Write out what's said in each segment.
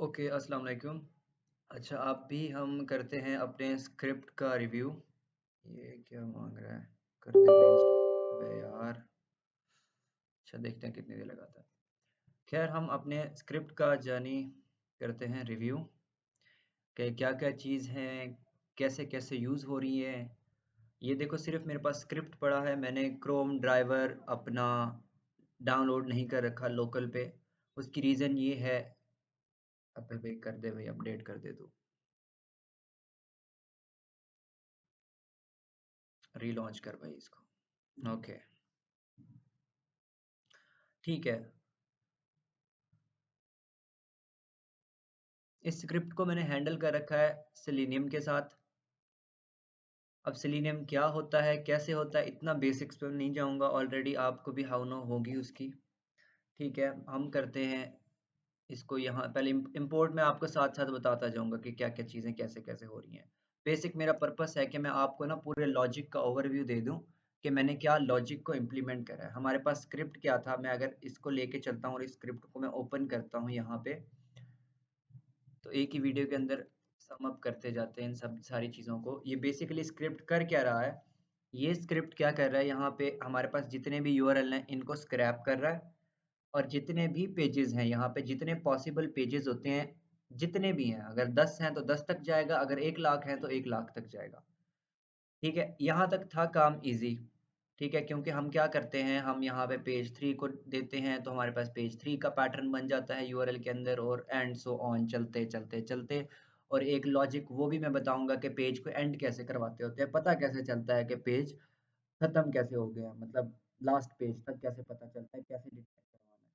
Okay, अस्सलाम वालेकुम। अच्छा, आप भी हम करते हैं अपने स्क्रिप्ट का रिव्यू। ये क्या मांग रहा है? कर दे भाई इंस्टॉल। अबे यार। अच्छा, देखते हैं कितनी देर लगाता है। खैर, हम अपने स्क्रिप्ट का जर्नी करते हैं रिव्यू कि क्या क्या चीज़ हैं, कैसे कैसे यूज़ हो रही है। ये देखो, सिर्फ मेरे पास स्क्रिप्ट पड़ा है। मैंने क्रोम ड्राइवर अपना डाउनलोड नहीं कर रखा लोकल पे। उसकी रीज़न ये है। अबे भाई, कर दे भाई, अपडेट कर दे तू। रीलॉन्च कर भाई इसको। ओके, ठीक है। इस स्क्रिप्ट को मैंने हैंडल कर रखा है सेलेनियम के साथ। अब सेलेनियम क्या होता है, कैसे होता है, इतना बेसिक्स पे नहीं जाऊंगा। ऑलरेडी आपको भी हाउ नो होगी उसकी। ठीक है, हम करते हैं इसको। यहाँ पहले इंपोर्ट में आपको साथ साथ बताता जाऊंगा कि क्या क्या चीज़ें कैसे कैसे हो रही हैं। बेसिक मेरा पर्पस है कि मैं आपको ना पूरे लॉजिक का ओवरव्यू दे दूं कि मैंने क्या लॉजिक को इम्प्लीमेंट करा है। हमारे पास स्क्रिप्ट क्या था, मैं अगर इसको लेके चलता हूँ और इस स्क्रिप्ट को मैं ओपन करता हूँ यहाँ पे, तो एक ही वीडियो के अंदर सम अप करते जाते हैं इन सब सारी चीज़ों को। ये बेसिकली स्क्रिप्ट कर क्या रहा है, ये स्क्रिप्ट क्या कर रहा है, यहाँ पे हमारे पास जितने भी यूआरएल हैं इनको स्क्रैप कर रहा है। और जितने भी पेजेस हैं यहाँ पे, जितने पॉसिबल पेजेस होते हैं, जितने भी हैं, अगर 10 हैं तो 10 तक जाएगा, अगर 1 लाख हैं तो 1 लाख तक जाएगा। ठीक है, यहाँ तक था काम इजी। ठीक है, क्योंकि हम क्या करते हैं, हम यहाँ पे पेज 3 को देते हैं तो हमारे पास पेज 3 का पैटर्न बन जाता है यूआरएल के अंदर, और एंड सो ऑन चलते चलते चलते। और एक लॉजिक वो भी मैं बताऊंगा कि पेज को एंड कैसे करवाते होते हैं, पता कैसे चलता है कि पेज खत्म कैसे हो गया, मतलब लास्ट पेज तक कैसे पता चलता है, कैसे डिटेक्ट करवाना है।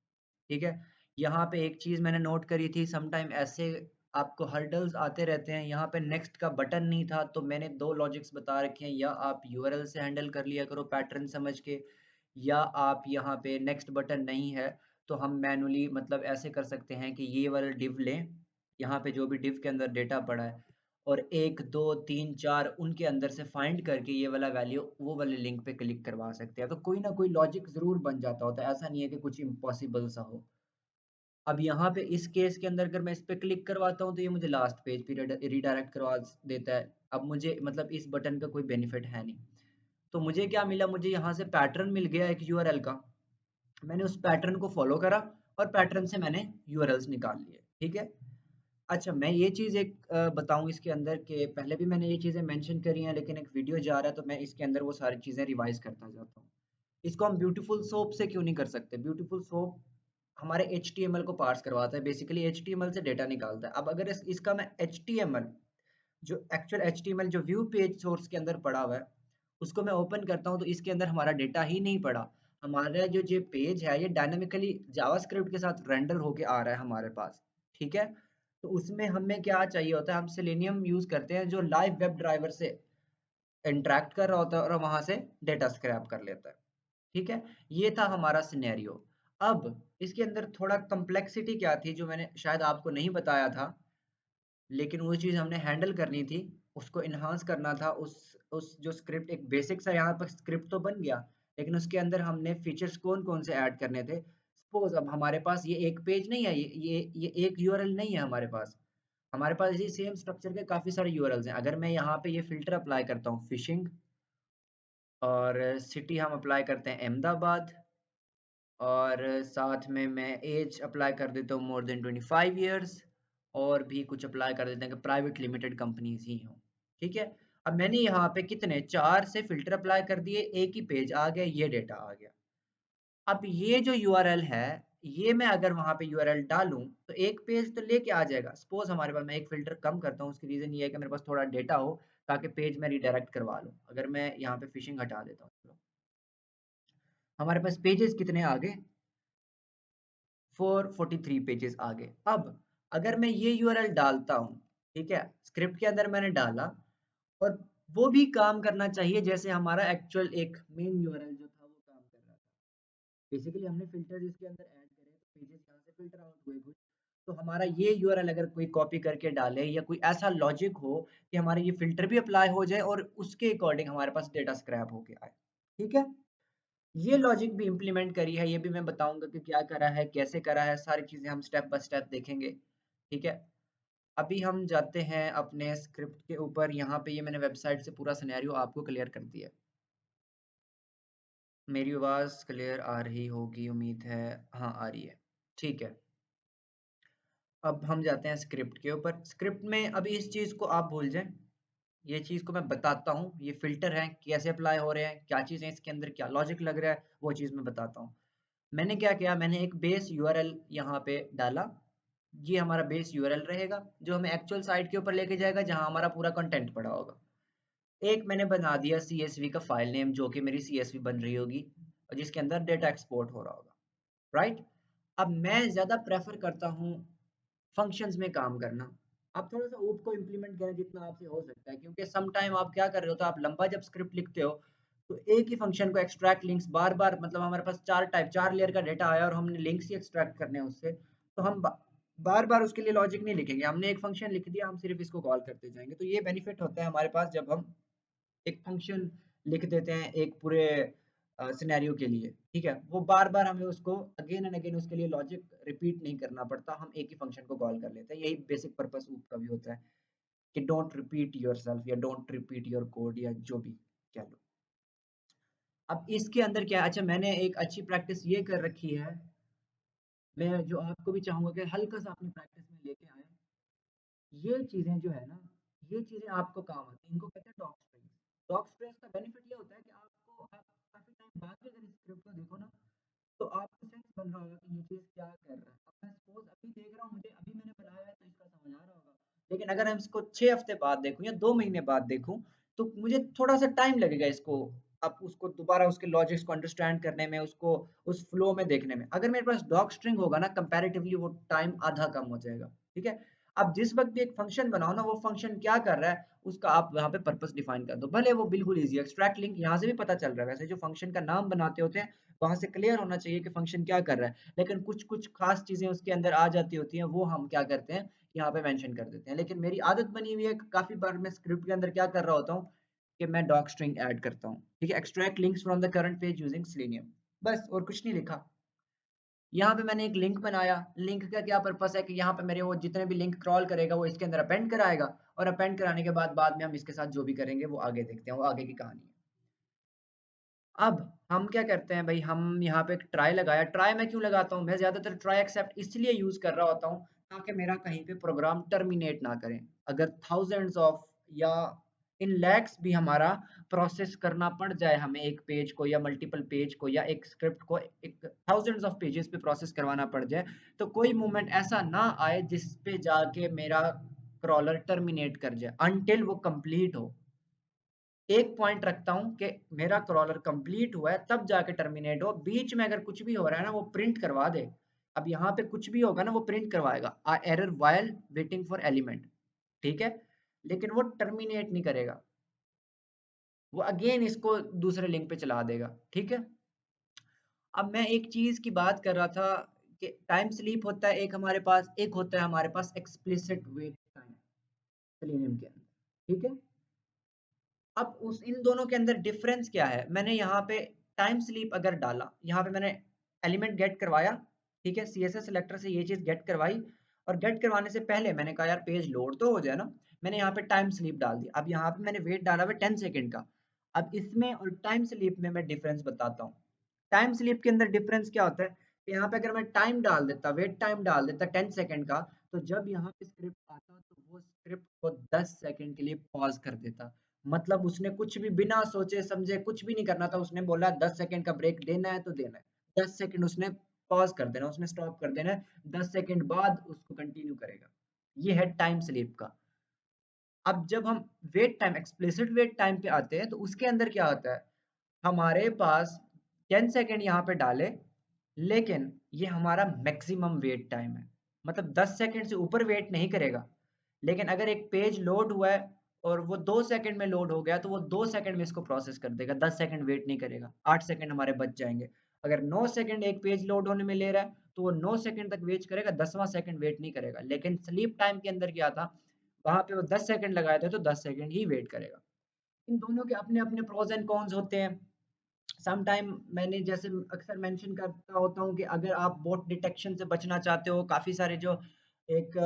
ठीक है, यहाँ पे एक चीज मैंने नोट करी थी, समटाइम ऐसे आपको हर्डल्स आते रहते हैं। यहाँ पे नेक्स्ट का बटन नहीं था, तो मैंने दो लॉजिक्स बता रखे हैं, या आप यूआरएल से हैंडल कर लिया करो पैटर्न समझ के, या आप यहाँ पे नेक्स्ट बटन नहीं है तो हम मैनुअली मतलब ऐसे कर सकते हैं कि ये वाला डिव लें, यहाँ पे जो भी डिव के अंदर डेटा पड़ा है, और 1 2 3 4 उनके अंदर से फाइंड करके ये वाला वैल्यू वो वाले लिंक पे क्लिक करवा सकते हैं। तो कोई ना कोई लॉजिक जरूर बन जाता होता है, ऐसा नहीं है कि कुछ इम्पॉसिबल सा हो। अब यहाँ पे इस केस के अंदर अगर मैं इस पे क्लिक करवाता हूँ तो ये मुझे लास्ट पेज पे रिडायरेक्ट करवा देता है। अब मुझे मतलब इस बटन का कोई बेनिफिट है नहीं। तो मुझे क्या मिला, मुझे यहाँ से पैटर्न मिल गया एक यूआरएल का। मैंने उस पैटर्न को फॉलो करा और पैटर्न से मैंने यूआरएल्स निकाल लिए। ठीक है, अच्छा, मैं ये चीज़ एक बताऊँ इसके अंदर कि पहले भी मैंने ये चीज़ें मेंशन करी हैं, लेकिन एक वीडियो जा रहा है तो मैं इसके अंदर वो सारी चीज़ें रिवाइज करता जाता हूँ। इसको हम ब्यूटीफुल सोप से क्यों नहीं कर सकते? ब्यूटीफुल सोप हमारे एचटीएमएल को पार्स करवाता है, बेसिकली एचटीएमएल से डेटा निकालता है। अब अगर इसका मैं एचटीएमएल, जो एक्चुअल एचटीएमएल जो व्यू पेज सोर्स के अंदर पड़ा हुआ है, उसको मैं ओपन करता हूँ तो इसके अंदर हमारा डेटा ही नहीं पड़ा। हमारा जो ये पेज है ये डायनामिकली जावास्क्रिप्ट के साथ रेंडर होके आ रहा है हमारे पास। ठीक है, तो उसमें हमें क्या चाहिए होता है, हम सेलेनियम यूज करते हैं जो लाइव वेब ड्राइवर से इंटरेक्ट कर रहा होता है और वहां से डेटा स्क्रैप कर लेता है। ठीक है, ये था हमारा सिनेरियो। अब इसके अंदर थोड़ा कम्प्लेक्सिटी क्या थी जो मैंने शायद आपको नहीं बताया था, लेकिन वो चीज़ हमने हैंडल करनी थी, उसको इन्हांस करना था। उस जो स्क्रिप्ट, एक बेसिक सा यहाँ पर स्क्रिप्ट तो बन गया, लेकिन उसके अंदर हमने फीचर्स कौन कौन से ऐड करने थे। सपोज अब हमारे पास ये एक पेज नहीं है, ये एक यूआरएल नहीं है हमारे पास इसी सेम स्ट्रक्चर के काफ़ी सारे यूआरएल्स हैं। अगर मैं यहाँ पे ये फिल्टर अप्लाई करता हूँ फिशिंग, और सिटी हम अप्लाई करते हैं अहमदाबाद, और साथ में मैं एज अप्लाई कर देता हूँ मोर देन 25 ईयर्स, और भी कुछ अप्लाई कर देते हैं कि प्राइवेट लिमिटेड कंपनीज ही हों। ठीक है, अब मैंने यहाँ पे कितने 4 से फिल्टर अप्लाई कर दिए, एक ही पेज आ गया, ये डेटा आ गया। अब ये जो यूआरएल है, ये मैं अगर वहाँ पे यूआरएल डालूं तो एक पेज तो लेके आ जाएगा। सपोज हमारे पास, मैं एक फिल्टर कम करता हूँ, उसकी रीजन ये है कि मेरे पास थोड़ा डेटा हो ताकि पेज में रिडायरेक्ट करवा लूँ। अगर मैं यहाँ पे फिशिंग हटा देता हूँ, चलो, हमारे पास पेजेस कितने आ गए, 443 पेजेस आ गए। अब अगर मैं ये यूआरएल डालता हूँ, ठीक है, स्क्रिप्ट के अंदर मैंने डाला, और वो भी काम करना चाहिए जैसे हमारा एक्चुअल एक मेन यूआरएल जो था वो काम कर रहा था। बेसिकली हमने फिल्टर इसके अंदर ऐड करे तो पेजेस यहाँ से फिल्टर आउट हुए कुछ। तो हमारा ये यूआरएल अगर कोई कॉपी करके डाले, या कोई ऐसा लॉजिक हो कि हमारे ये फिल्टर भी अप्लाई हो जाए और उसके अकॉर्डिंग हमारे पास डेटा स्क्रैप होके आए। ठीक है, ये लॉजिक भी इम्प्लीमेंट करी है, ये भी मैं बताऊंगा कि क्या करा है, कैसे करा है, सारी चीजें हम स्टेप बाय स्टेप देखेंगे। ठीक है, अभी हम जाते हैं अपने स्क्रिप्ट के ऊपर। यहाँ पे ये मैंने वेबसाइट से पूरा सिनेरियो आपको क्लियर कर दिया। मेरी आवाज़ क्लियर आ रही होगी उम्मीद है। हाँ, आ रही है। ठीक है, अब हम जाते हैं स्क्रिप्ट के ऊपर। स्क्रिप्ट में अभी इस चीज़ को आप भूल जाएं, ये चीज़ को मैं बताता हूँ। ये फिल्टर हैं, कैसे अप्लाई हो रहे हैं, क्या चीज़ें इसके अंदर, क्या लॉजिक लग रहा है, वो चीज़ मैं बताता हूँ। मैंने क्या किया, मैंने एक बेस यूआरएल यहाँ पे डाला। ये हमारा बेस यूआरएल रहेगा जो हमें एक्चुअल साइट के ऊपर लेके जाएगा जहाँ हमारा पूरा कंटेंट पड़ा होगा। एक मैंने बना दिया सीएसवी का फाइल नेम, जो कि मेरी सीएसवी बन रही होगी और जिसके अंदर डेटा एक्सपोर्ट हो रहा होगा, राइट। अब मैं ज़्यादा प्रेफर करता हूँ फंक्शंस में काम करना। आप थोड़ा सा ऊप को इम्प्लीमेंट करें जितना आपसे हो सकता है, क्योंकि सम टाइम आप क्या कर रहे हो, तो आप लंबा जब स्क्रिप्ट लिखते हो तो एक ही फंक्शन को एक्सट्रैक्ट लिंक्स बार बार, मतलब हमारे पास चार लेयर का डेटा आया और हमने लिंक्स ही एक्सट्रैक्ट करने हैं उससे, तो हम बार बार उसके लिए लॉजिक नहीं लिखेंगे। हमने एक फंक्शन लिख दिया, हम सिर्फ इसको कॉल करते जाएंगे। तो ये बेनिफिट होता है हमारे पास जब हम एक फंक्शन लिख देते हैं एक पूरे सिनेरियो के लिए। ठीक है, वो बार बार हमें उसको अगेन एंड अगेन उसके लिए लॉजिक रिपीट नहीं करना पड़ता, हम एक ही फंक्शन को कॉल कर लेते हैं। यही बेसिक पर्पस ऊप का भी होता है कि डोंट रिपीट योरसेल्फ या डोंट रिपीट योर कोड या जो भी कह लो। अब इसके अंदर क्या है, अच्छा मैंने एक अच्छी प्रैक्टिस ये कर रखी है, मैं जो आपको भी चाहूंगा कि हल्का सा अपनी प्रैक्टिस में लेके आए। ये चीजें जो है ना, ये चीजें आपको काम आती हैं, इनको कहते हैं डॉग स्ट्रिंग्स। डॉग स्ट्रिंग्स का बेनिफिट ये होता है कि आपको, आप काफी टाइम बाद में अगर स्क्रिप्ट को देखो ना, तो आपको सेंस बन रहा होगा कि ये चीज क्या कर रहा है। अब मैं सपोज अभी देख रहा हूँ, मुझे अभी मैंने बनाया है तो इसका समझ आ रहा होगा, लेकिन अगर हम इसको 6 हफ्ते बाद देखूं या 2 महीने बाद देखूं, तो मुझे थोड़ा सा टाइम लगेगा इसको, अब उसको दोबारा उसके लॉजिक्स को अंडरस्टैंड करने में, उसको उस फ्लो में देखने में। अगर मेरे पास डॉग स्ट्रिंग होगा ना, कंपैरेटिवली वो टाइम आधा कम हो जाएगा। ठीक है, अब जिस वक्त भी एक फंक्शन बनाओ ना, वो फंक्शन क्या कर रहा है उसका आप यहाँ पे पर्पस डिफाइन कर दो। भले वो बिल्कुल इजी एक्सट्रैक्ट लिंक यहाँ से भी पता चल रहा है, वैसे जो फंक्शन का नाम बनाते होते हैं वहां से क्लियर होना चाहिए कि फंक्शन क्या कर रहा है, लेकिन कुछ कुछ खास चीजें उसके अंदर आ जाती होती हैं, वो हम क्या करते हैं यहाँ पे मेंशन कर देते हैं। लेकिन मेरी आदत बनी हुई है, काफी बार मैं स्क्रिप्ट के अंदर क्या कर रहा होता हूँ कि मैं डॉक स्ट्रिंग ऐड करता हूँ। ठीक है, extract links from the current page using selenium, बस और कुछ नहीं लिखा। यहाँ पे मैंने एक लिंक बनाया। लिंक का क्या पर्पस है कि यहाँ पे मेरे वो जितने भी लिंक क्रॉल करेगा वो इसके अंदर अपेंड कराएगा, और अपेंड कराने के बाद में हम इसके साथ जो भी करेंगे वो आगे देखते हैं, वो आगे की कहानी है। अब हम क्या करते हैं भाई, हम यहाँ पे एक ट्राई लगाया। ट्राई मैं क्यों लगाता हूँ, मैं ज्यादातर ट्राई एक्सेप्ट इसलिए यूज कर रहा होता हूँ ताकि मेरा कहीं पे प्रोग्राम टर्मिनेट ना करें। अगर थाउजेंड्स ऑफ या इन लैक्स भी हमारा प्रोसेस करना पड़ जाए, हमें एक पेज को या मल्टीपल पेज को या एक स्क्रिप्ट को एक थाउजेंड्स ऑफ पेजेस पे प्रोसेस करवाना पड़ जाए, तो कोई मोमेंट ऐसा ना आए जिस पे जाके मेरा क्रॉलर टर्मिनेट कर जाए, अनटिल वो कंप्लीट हो। एक पॉइंट रखता हूँ कि मेरा क्रॉलर कंप्लीट हुआ है तब जाके टर्मिनेट हो। बीच में अगर कुछ भी हो रहा है ना, वो प्रिंट करवा दे। अब यहाँ पे कुछ भी होगा ना, वो प्रिंट करवाएगा error while waiting for element. ठीक है, लेकिन वो टर्मिनेट नहीं करेगा, वो अगेन इसको दूसरे लिंक पे चला देगा। ठीक है, अब मैं एक चीज की बात कर रहा था कि टाइम स्लीप होता है एक हमारे पास, एक होता है हमारे पास एक्सप्लिसिट वेट टाइम सेलेनियम के अंदर। ठीक है, अब उस इन दोनों के अंदर डिफरेंस क्या है, मैंने यहाँ पे टाइम स्लीप अगर डाला, यहाँ पे मैंने एलिमेंट गेट करवाया। ठीक है, सीएसएस सिलेक्टर से ये चीज गेट करवाई, और गेट करवाने से पहले मैंने कहा यार पेज लोड तो हो जाए ना, मैंने यहाँ पे टाइम स्लीप डाल दी। अब यहाँ पे मैंने वेट डाला हुआ 10 सेकेंड का। अब इसमें और टाइम स्लीप में मैं डिफरेंस बताता हूँ। टाइम स्लीप के अंदर डिफरेंस क्या होता है कि यहाँ पे अगर मैं टाइम डाल देता, वेट टाइम डाल देता 10 सेकेंड का, तो जब यहाँ पे स्क्रिप्ट आता तो वो स्क्रिप्ट को 10 सेकेंड के लिए पॉज कर देता। मतलब उसने कुछ भी बिना सोचे समझे कुछ भी नहीं करना था, उसने बोला 10 सेकेंड का ब्रेक देना है तो देना है, 10 सेकेंड उसने पॉज कर देना, उसने स्टॉप कर देना है, 10 सेकेंड बाद उसको कंटिन्यू करेगा। ये है टाइम स्लीप का। अब जब हम wait time, explicit wait time पे आते हैं, तो उसके अंदर क्या होता है, हमारे पास 10 सेकेंड यहाँ पे डाले, लेकिन ये हमारा मैक्सिमम वेट टाइम है। मतलब 10 सेकेंड से ऊपर वेट नहीं करेगा। लेकिन अगर एक पेज लोड हुआ है और वो 2 सेकेंड में लोड हो गया, तो वो 2 सेकेंड में इसको प्रोसेस कर देगा, 10 सेकेंड वेट नहीं करेगा, 8 सेकेंड हमारे बच जाएंगे। अगर 9 सेकेंड एक पेज लोड होने में ले रहा है, तो वो 9 सेकेंड तक वेट करेगा, 10वां सेकेंड वेट नहीं करेगा। लेकिन स्लीप टाइम के अंदर क्या था, वहां पे वो 10 सेकेंड लगाए थे तो 10 सेकेंड ही वेट करेगा। इन दोनों के अपने अपने प्रोज एंड कॉन्स होते हैं। सम टाइम मैंने जैसे अक्सर मेंशन करता होता हूँ कि अगर आप बोट डिटेक्शन से बचना चाहते हो, काफी सारे जो एक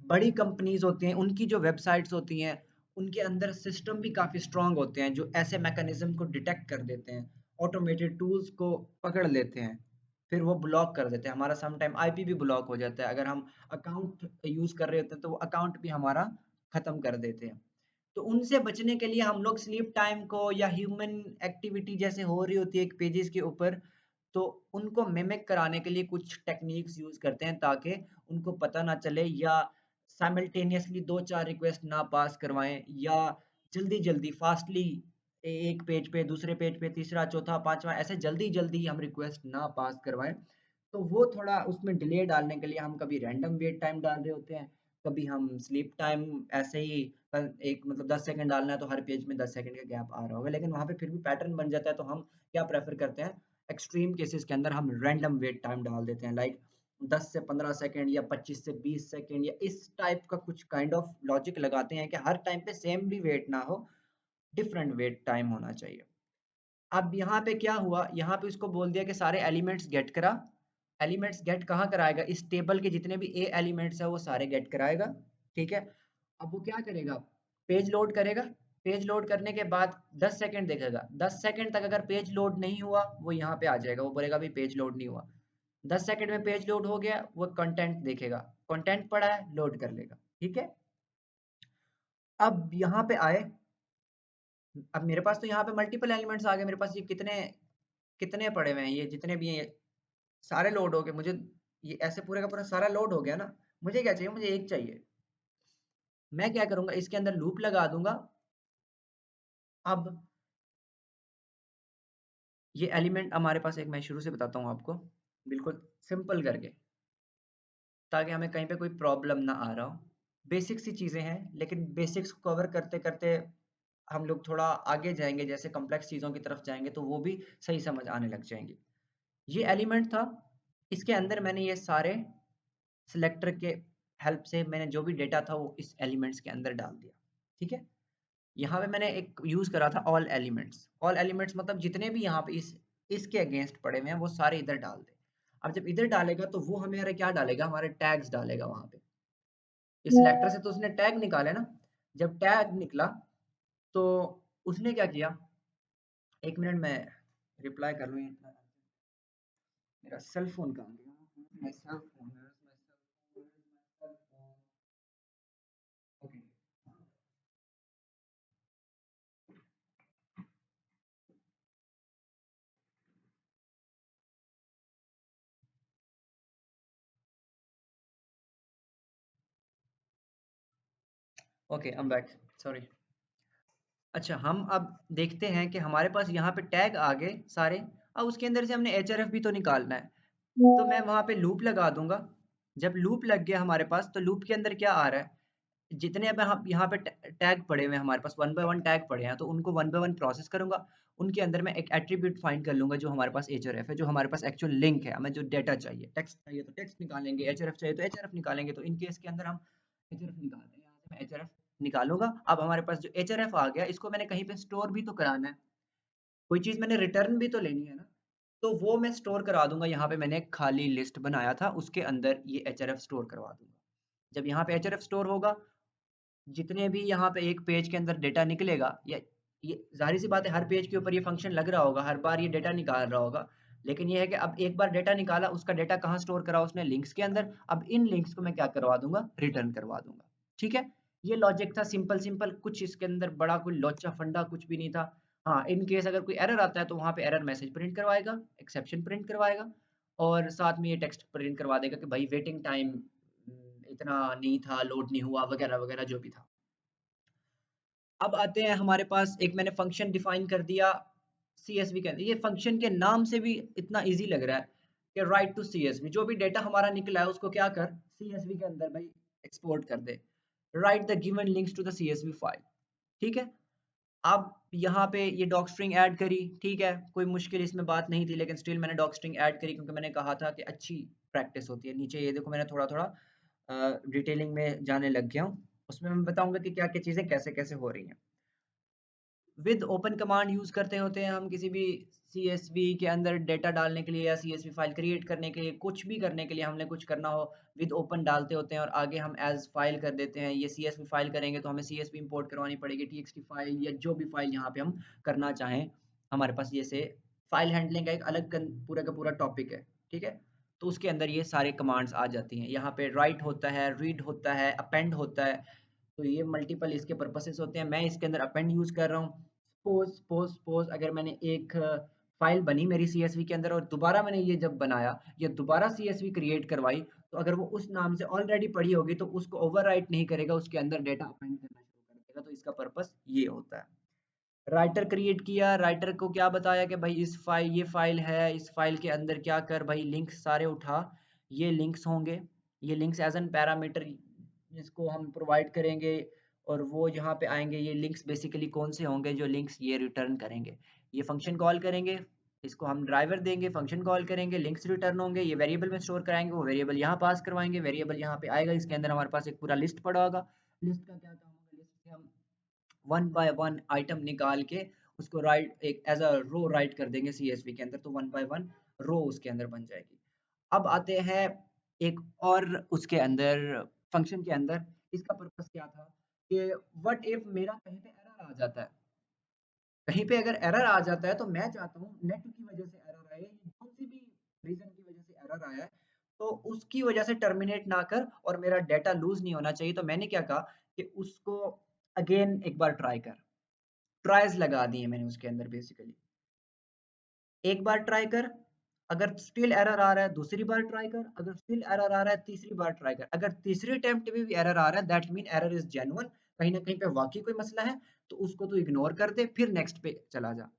बड़ी कंपनीज होती हैं, उनकी जो वेबसाइट्स होती हैं, उनके अंदर सिस्टम भी काफ़ी स्ट्रांग होते हैं जो ऐसे मैकेनिज्म को डिटेक्ट कर देते हैं, ऑटोमेटेड टूल्स को पकड़ लेते हैं, फिर वो ब्लॉक कर देते हैं। हमारा सम टाइम आईपी भी ब्लॉक हो जाता है, अगर हम अकाउंट यूज़ कर रहे होते हैं तो वो अकाउंट भी हमारा ख़त्म कर देते हैं। तो उनसे बचने के लिए हम लोग स्लीप टाइम को या ह्यूमन एक्टिविटी जैसे हो रही होती है एक पेजेस के ऊपर, तो उनको मिमिक कराने के लिए कुछ टेक्निक्स यूज करते हैं ताकि उनको पता ना चले, या साइमल्टेनियसली दो चार रिक्वेस्ट ना पास करवाएं, या जल्दी जल्दी फास्टली एक पेज पे दूसरे पेज पे तीसरा चौथा पांचवा ऐसे जल्दी जल्दी हम रिक्वेस्ट ना पास करवाएं। तो वो थोड़ा उसमें डिले डालने के लिए हम कभी रैंडम वेट टाइम डाल रहे होते हैं, कभी हम स्लीप टाइम ऐसे ही एक मतलब 10 सेकंड डालना है तो हर पेज में 10 सेकंड का गैप आ रहा होगा, लेकिन वहां पे फिर भी पैटर्न बन जाता है। तो हम क्या प्रेफर करते हैं, एक्सट्रीम केसेस के अंदर हम रैंडम वेट टाइम डाल देते हैं, लाइक 10 से 15 सेकंड या 25 से 20 सेकंड, या इस टाइप का कुछ काइंड ऑफ लॉजिक लगाते हैं कि हर टाइम पे सेम भी वेट ना हो, डिफरेंट वेट टाइम होना चाहिए। अब यहाँ पे क्या हुआ, यहाँ पे उसको बोल दिया कि सारे एलिमेंट्स गेट करा। एलिमेंट्स गेट कहाँ कराएगा, इस टेबल के जितने भी ए एलिमेंट्स है वो सारे गेट कराएगा। ठीक है, अब वो क्या करेगा, पेज लोड करेगा। पेज लोड करने के बाद 10 सेकंड देखेगा, 10 सेकंड तक अगर पेज लोड नहीं हुआ वो यहाँ पे आ जाएगा, वो बोलेगा भी पेज लोड नहीं हुआ। 10 सेकंड में पेज लोड हो गया, वो कंटेंट देखेगा, कंटेंट पड़ा है लोड कर लेगा। ठीक है, अब यहाँ पे आए, अब मेरे पास तो यहाँ पे मल्टीपल एलिमेंट्स आ गए, मेरे पास ये कितने कितने पड़े हुए हैं, ये जितने भी हैं ये सारे लोड हो गए। मुझे ये ऐसे पूरे का पूरा सारा लोड हो गया ना, मुझे क्या चाहिए, मुझे एक चाहिए। मैं क्या करूंगा, इसके अंदर लूप लगा दूंगा। अब ये एलिमेंट हमारे पास, एक मैं शुरू से बताता हूँ आपको बिल्कुल सिंपल करके, ताकि हमें कहीं पे कोई प्रॉब्लम ना आ रहा हो। बेसिक सी चीजें हैं, लेकिन बेसिक्स को कवर करते करते हम लोग थोड़ा आगे जाएंगे, जैसे कॉम्प्लेक्स चीजों की तरफ जाएंगे तो वो भी सही समझ आने लग जाएंगी। ये एलिमेंट था, इसके अंदर मैंने ये सारे सिलेक्टर के हेल्प से मैंने जो भी डेटा था वो इस एलिमेंट्स के अंदर डाल दिया। ठीक है, यहाँ पे मैंने एक यूज करा था ऑल एलिमेंट्स। ऑल एलिमेंट्स मतलब जितने भी यहाँ पे इसके अगेंस्ट पड़े हुए हैं वो सारे इधर डाल दे। अब जब इधर डालेगा तो वो हमारे क्या डालेगा, हमारे टैग्स डालेगा वहां पे। इस सिलेक्टर से तो उसने टैग निकाले ना, जब टैग निकला तो उसने क्या किया, एक मिनट में रिप्लाई कर लूँ, मेरा सेल फोन कहाँ गया, मेरा सेल फोन है, okay. Okay I am back, sorry. अच्छा, हम अब देखते हैं कि हमारे पास यहाँ पे टैग आ गए सारे। अब उसके अंदर से हमने एचआरएफ भी तो निकालना है, तो मैं वहां पे लूप लगा दूंगा। जब लूप लग गया हमारे पास, तो लूप के अंदर क्या आ रहा है, जितने अब हम यहाँ पे टैग पड़े हुए हैं हमारे पास, वन बाय वन टैग पड़े हैं, तो उनको वन बाय वन प्रोसेस करूंगा। उनके अंदर मैं एक एट्रीब्यूट फाइंड कर लूंगा जो हमारे पास एचआरएफ है, जो हमारे पास एक्चुअल लिंक है। हमें जो डेटा चाहिए, टेक्स्ट चाहिए तो टेक्स्ट निकालेंगे, एचआरएफ चाहिए तो एचआरएफ निकालेंगे। तो इन केस के अंदर हम एचआरएफ निकालते हैं, यहाँ से मैं एचआरएफ निकालूंगा। अब हमारे पास जो एचआरएफ आ गया, इसको मैंने कहीं पे स्टोर भी तो कराना है, कोई चीज मैंने रिटर्न भी तो लेनी है ना, तो वो मैं स्टोर करा दूंगा। यहाँ पे मैंने एक खाली लिस्ट बनाया था, उसके अंदर ये एचआरएफ स्टोर करवा दूंगा। जब यहाँ पे एचआरएफ स्टोर होगा, जितने भी यहाँ पे एक पेज के अंदर डेटा निकलेगा, ये जाहिर सी बात है, हर पेज के ऊपर ये फंक्शन लग रहा होगा, हर बार ये डेटा निकाल रहा होगा। लेकिन ये है कि अब एक बार डेटा निकाला, उसका डेटा कहाँ स्टोर करा उसने, लिंक्स के अंदर। अब इन लिंक्स को मैं क्या करवा दूंगा, रिटर्न करवा दूंगा। ठीक है, ये लॉजिक था, सिंपल सिंपल कुछ, इसके अंदर बड़ा कोई लोचा फंडा कुछ भी नहीं था। हाँ, इन केस अगर कोई एरर आता है तो वहां पे एरर मैसेज प्रिंट करवाएगा, एक्सेप्शन प्रिंट करवाएगा, और साथ में ये टेक्स्ट प्रिंट करवा देगा कि भाई वेटिंग टाइम इतना नहीं था, लोड नहीं हुआ, वगैरह वगैरह जो भी था। अब आते हैं हमारे पास, एक मैंने फंक्शन डिफाइन कर दिया सीएसवी के अंदर। ये फंक्शन के नाम से भी इतना इजी लग रहा है कि राइट टू सीएसवी, जो भी डेटा हमारा निकला है उसको क्या कर, सीएसवी के अंदर भाई एक्सपोर्ट कर दे, write the given links to the CSV file. ठीक है, अब यहाँ पे ये डॉक स्ट्रिंग ऐड करी। ठीक है, कोई मुश्किल इसमें बात नहीं थी, लेकिन स्टिल मैंने डॉक स्ट्रिंग ऐड करी क्योंकि मैंने कहा था कि अच्छी प्रैक्टिस होती है। नीचे ये देखो, मैंने थोड़ा थोड़ा डिटेलिंग में जाने लग गया हूँ, उसमें मैं बताऊंगा कि क्या क्या चीज़ें कैसे कैसे हो रही हैं। विद ओपन कमांड यूज करते होते हैं हम किसी भी CSV के अंदर डेटा डालने के लिए या CSV फाइल क्रिएट करने के लिए, कुछ भी करने के लिए हमने कुछ करना हो, विद ओपन डालते होते हैं और आगे हम एज फाइल कर देते हैं। ये CSV फाइल करेंगे तो हमें CSV इंपोर्ट करवानी पड़ेगी, TXT फाइल या जो भी फाइल यहाँ पे हम करना चाहें। हमारे पास ये से फाइल हैंडलिंग का एक अलग पूरा का पूरा टॉपिक है, ठीक है। तो उसके अंदर ये सारे कमांड्स आ जाती हैं। यहाँ पे राइट होता है, रीड होता है, अपेंड होता है। तो ये मल्टीपल इसके पर्पसेस होते हैं। मैं इसके अंदर अपेंड यूज कर रहा हूँ। सपोज अगर मैंने एक फाइल बनी मेरी CSV के अंदर और दोबारा मैंने ये जब बनाया या दोबारा CSV क्रिएट करवाई, तो अगर वो उस नाम से ऑलरेडी पड़ी होगी तो उसको ओवरराइट नहीं करेगा, उसके अंदर डेटा अपेंड करना शुरू कर देगा। तो इसका पर्पस ये होता है। राइटर क्रिएट किया, राइटर को क्या बताया कि भाई इस फाइल, ये फाइल है, इस फाइल के अंदर क्या कर भाई, लिंक्स सारे उठा, ये लिंक्स होंगे, ये लिंक्स एज एन पैरामीटर जिसको हम प्रोवाइड करेंगे और वो यहाँ पे आएंगे। ये लिंक्स बेसिकली कौन से होंगे, जो लिंक्स ये रिटर्न करेंगे। ये फंक्शन कॉल करेंगे, इसको हम ड्राइवर देंगे, फंक्शन कॉल करेंगे, लिंक्स रिटर्न होंगे, ये वेरिएबल में स्टोर कराएंगे, वो वेरिएबल यहाँ पास करवाएंगे, वेरिएबल यहाँ पे आएगा। इसके अंदर हमारे पास एक पूरा लिस्ट पड़ा होगा। लिस्ट का क्या काम होगा, लिस्ट से हम वन बाय वन आइटम निकाल के उसको राइट एक एज अ रो राइट कर देंगे CSV के अंदर, तो वन बाय वन रो उसके अंदर बन जाएगी। अब आते हैं एक और उसके अंदर फंक्शन के अंदर। इसका पर्पस क्या था कि व्हाट इफ मेरा कहीं पे एरर आ जाता है, कहीं पे अगर एरर आ जाता है तो मैं चाहता हूँ नेट की वजह से एरर आए, कौन सी भी रीजन की वजह से एरर आया है, तो उसकी वजह से टर्मिनेट ना कर और मेरा डेटा लूज नहीं होना चाहिए। तो मैंने क्या कहा कि उसको अगेन एक बार ट्राई कर, ट्राइज लगा दिए मैंने उसके अंदर। बेसिकली एक बार ट्राई कर, अगर स्टिल एरर आ रहा है दूसरी बार ट्राई कर, अगर स्टिल एरर आ रहा है तीसरी बार ट्राई कर। अगर तीसरे अटेम्प्ट में भी एरर आ रहा है that mean error is genuine, कहीं ना कहीं पे वाकई कोई मसला है, तो उसको तो इग्नोर कर दे, फिर नेक्स्ट पे चला जा।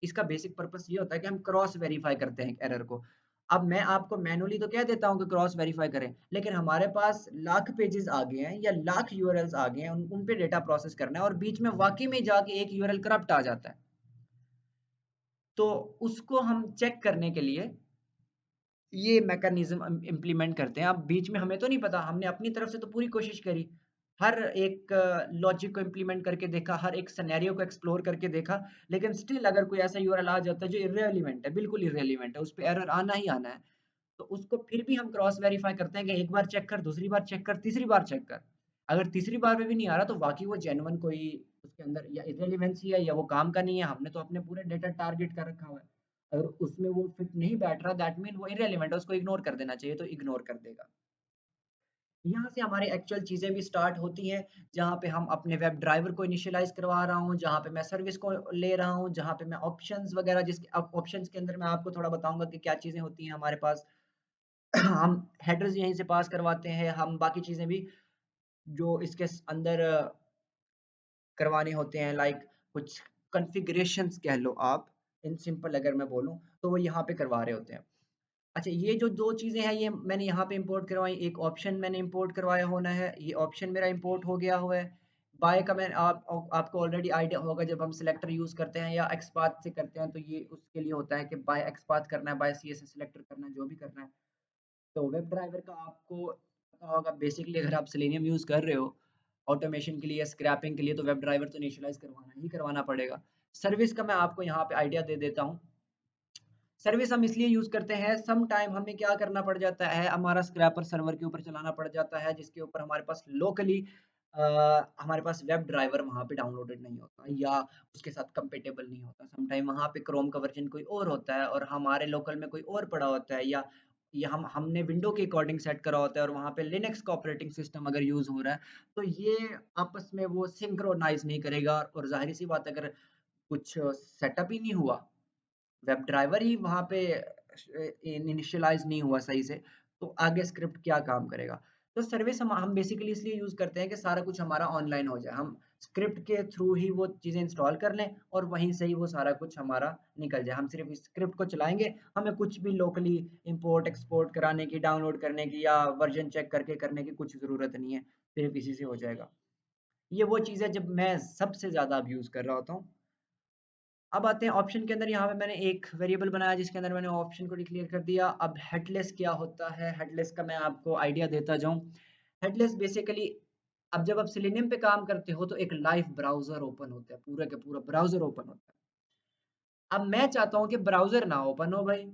इसका बेसिक पर्पस ये होता है कि हम क्रॉस वेरीफाई करते हैं एरर को। अब मैं आपको मैनुअली तो कह देता हूँ कि क्रॉस वेरीफाई करें, लेकिन हमारे पास लाख पेजेस आ गए हैं या लाख यूआरएल्स आ गए हैं, उन पे डेटा प्रोसेस करना है और बीच में वाकई में जाके एक यूआरएल करप्ट आ जाता है, तो उसको हम चेक करने के लिए ये मैकेनिज्म इम्प्लीमेंट करते हैं। अब बीच में हमें तो नहीं पता, हमने अपनी तरफ से तो पूरी कोशिश करी, हर एक लॉजिक को इम्प्लीमेंट करके देखा, हर एक सिनेरियो को एक्सप्लोर करके देखा, लेकिन स्टिल अगर कोई ऐसा यूआरएल आ जाता है जो इररेलेवेंट है, बिल्कुल इररेलेवेंट है, उस पे एरर आना ही आना है, तो उसको फिर भी हम क्रॉस वेरीफाई करते हैं कि एक बार चेक कर, दूसरी बार चेक कर, तीसरी बार चेक कर। अगर तीसरी बार में भी नहीं आ रहा तो बाकी वो जेन्युइन कोई उसके अंदर या इररेलेवेंसी है या वो काम का नहीं है, हमने तो अपने पूरे डेटा टारगेट कर रखा हुआ है। अगर उसमें वो फिट नहीं बैठ रहा दैट मीन वो इररेलेवेंट है, उसको इग्नोर कर देना चाहिए, तो इग्नोर कर देगा। यहाँ से हमारी एक्चुअल चीजें भी स्टार्ट होती हैं, जहाँ पे हम अपने वेब ड्राइवर को इनिशियलाइज करवा रहा हूँ, जहाँ पे मैं सर्विस को ले रहा हूँ, जहाँ पे मैं ऑप्शंस वगैरह, जिसके अब ऑप्शंस के अंदर मैं आपको थोड़ा बताऊंगा कि क्या चीजें होती हैं हमारे पास। हम हेडर्स यहीं से पास करवाते हैं, हम बाकी चीजें भी जो इसके अंदर करवाने होते हैं, लाइक कुछ कॉन्फ़िगरेशंस कह लो आप, इन सिंपल अगर मैं बोलूँ तो वो यहाँ पे करवा रहे होते हैं। अच्छा, ये जो दो चीजें हैं ये मैंने यहाँ पे इंपोर्ट करवाई, एक ऑप्शन मैंने इंपोर्ट करवाया होना है, ये ऑप्शन मेरा इंपोर्ट हो गया हुआ है। बाय का मैं आपको ऑलरेडी आइडिया होगा, जब हम सिलेक्टर यूज करते हैं या एक्सपाथ से करते हैं तो ये उसके लिए होता है कि बाय एक्सपाथ करना है, बाय CSS सिलेक्टर करना है, जो भी करना है। तो वेब ड्राइवर का आपको पता होगा बेसिकली, अगर आप सेलेनियम यूज कर रहे हो ऑटोमेशन के लिए या स्क्रैपिंग के लिए, तो वेब ड्राइवर तो इनिशियलाइज करवाना ही करवाना पड़ेगा। सर्विस का मैं आपको यहाँ पे आइडिया दे देता हूँ। सर्विस हम इसलिए यूज करते हैं, सम टाइम हमें क्या करना पड़ जाता है, हमारा स्क्रैपर सर्वर के ऊपर चलाना पड़ जाता है, जिसके ऊपर हमारे पास लोकली हमारे पास वेब ड्राइवर वहाँ पे डाउनलोडेड नहीं होता या उसके साथ कंपेटेबल नहीं होता। सम टाइम वहाँ पे क्रोम का वर्जन कोई और होता है और हमारे लोकल में कोई और पड़ा होता है, या हमने विंडो के अकॉर्डिंग सेट करा होता है और वहाँ पे लिनक्स का ऑपरेटिंग सिस्टम अगर यूज हो रहा है, तो ये आपस में वो सिंक्रोनाइज नहीं करेगा। और जाहिर सी बात है, अगर कुछ सेटअप ही नहीं हुआ, वेब ड्राइवर ही वहाँ पे इनिशियलाइज नहीं हुआ सही से, तो आगे स्क्रिप्ट क्या काम करेगा। तो सर्विस हम बेसिकली इसलिए यूज करते हैं कि सारा कुछ हमारा ऑनलाइन हो जाए, हम स्क्रिप्ट के थ्रू ही वो चीजें इंस्टॉल कर लें और वहीं से ही वो सारा कुछ हमारा निकल जाए। हम सिर्फ इस स्क्रिप्ट को चलाएंगे, हमें कुछ भी लोकली इंपोर्ट एक्सपोर्ट कराने की, डाउनलोड करने की या वर्जन चेक करके करने की कुछ जरूरत नहीं है, सिर्फ इसी से हो जाएगा। ये वो चीज़ है जब मैं सबसे ज्यादा अब यूज कर रहा होता हूँ। अब आते हैं ऑप्शन के अंदर। यहाँ पे मैंने एक वेरिएबल बनाया जिसके अंदर मैंने ऑप्शन को डिक्लेयर कर दिया। अब हेडलेस क्या होता है, हेडलेस का मैं आपको आइडिया देता जाऊं। हेडलेस बेसिकली अब जब आप सेलेनियम पे काम करते हो तो एक लाइव ब्राउजर ओपन होता है, पूरा का पूरा ब्राउजर ओपन होता है। अब मैं चाहता हूँ कि ब्राउजर ना ओपन हो भाई,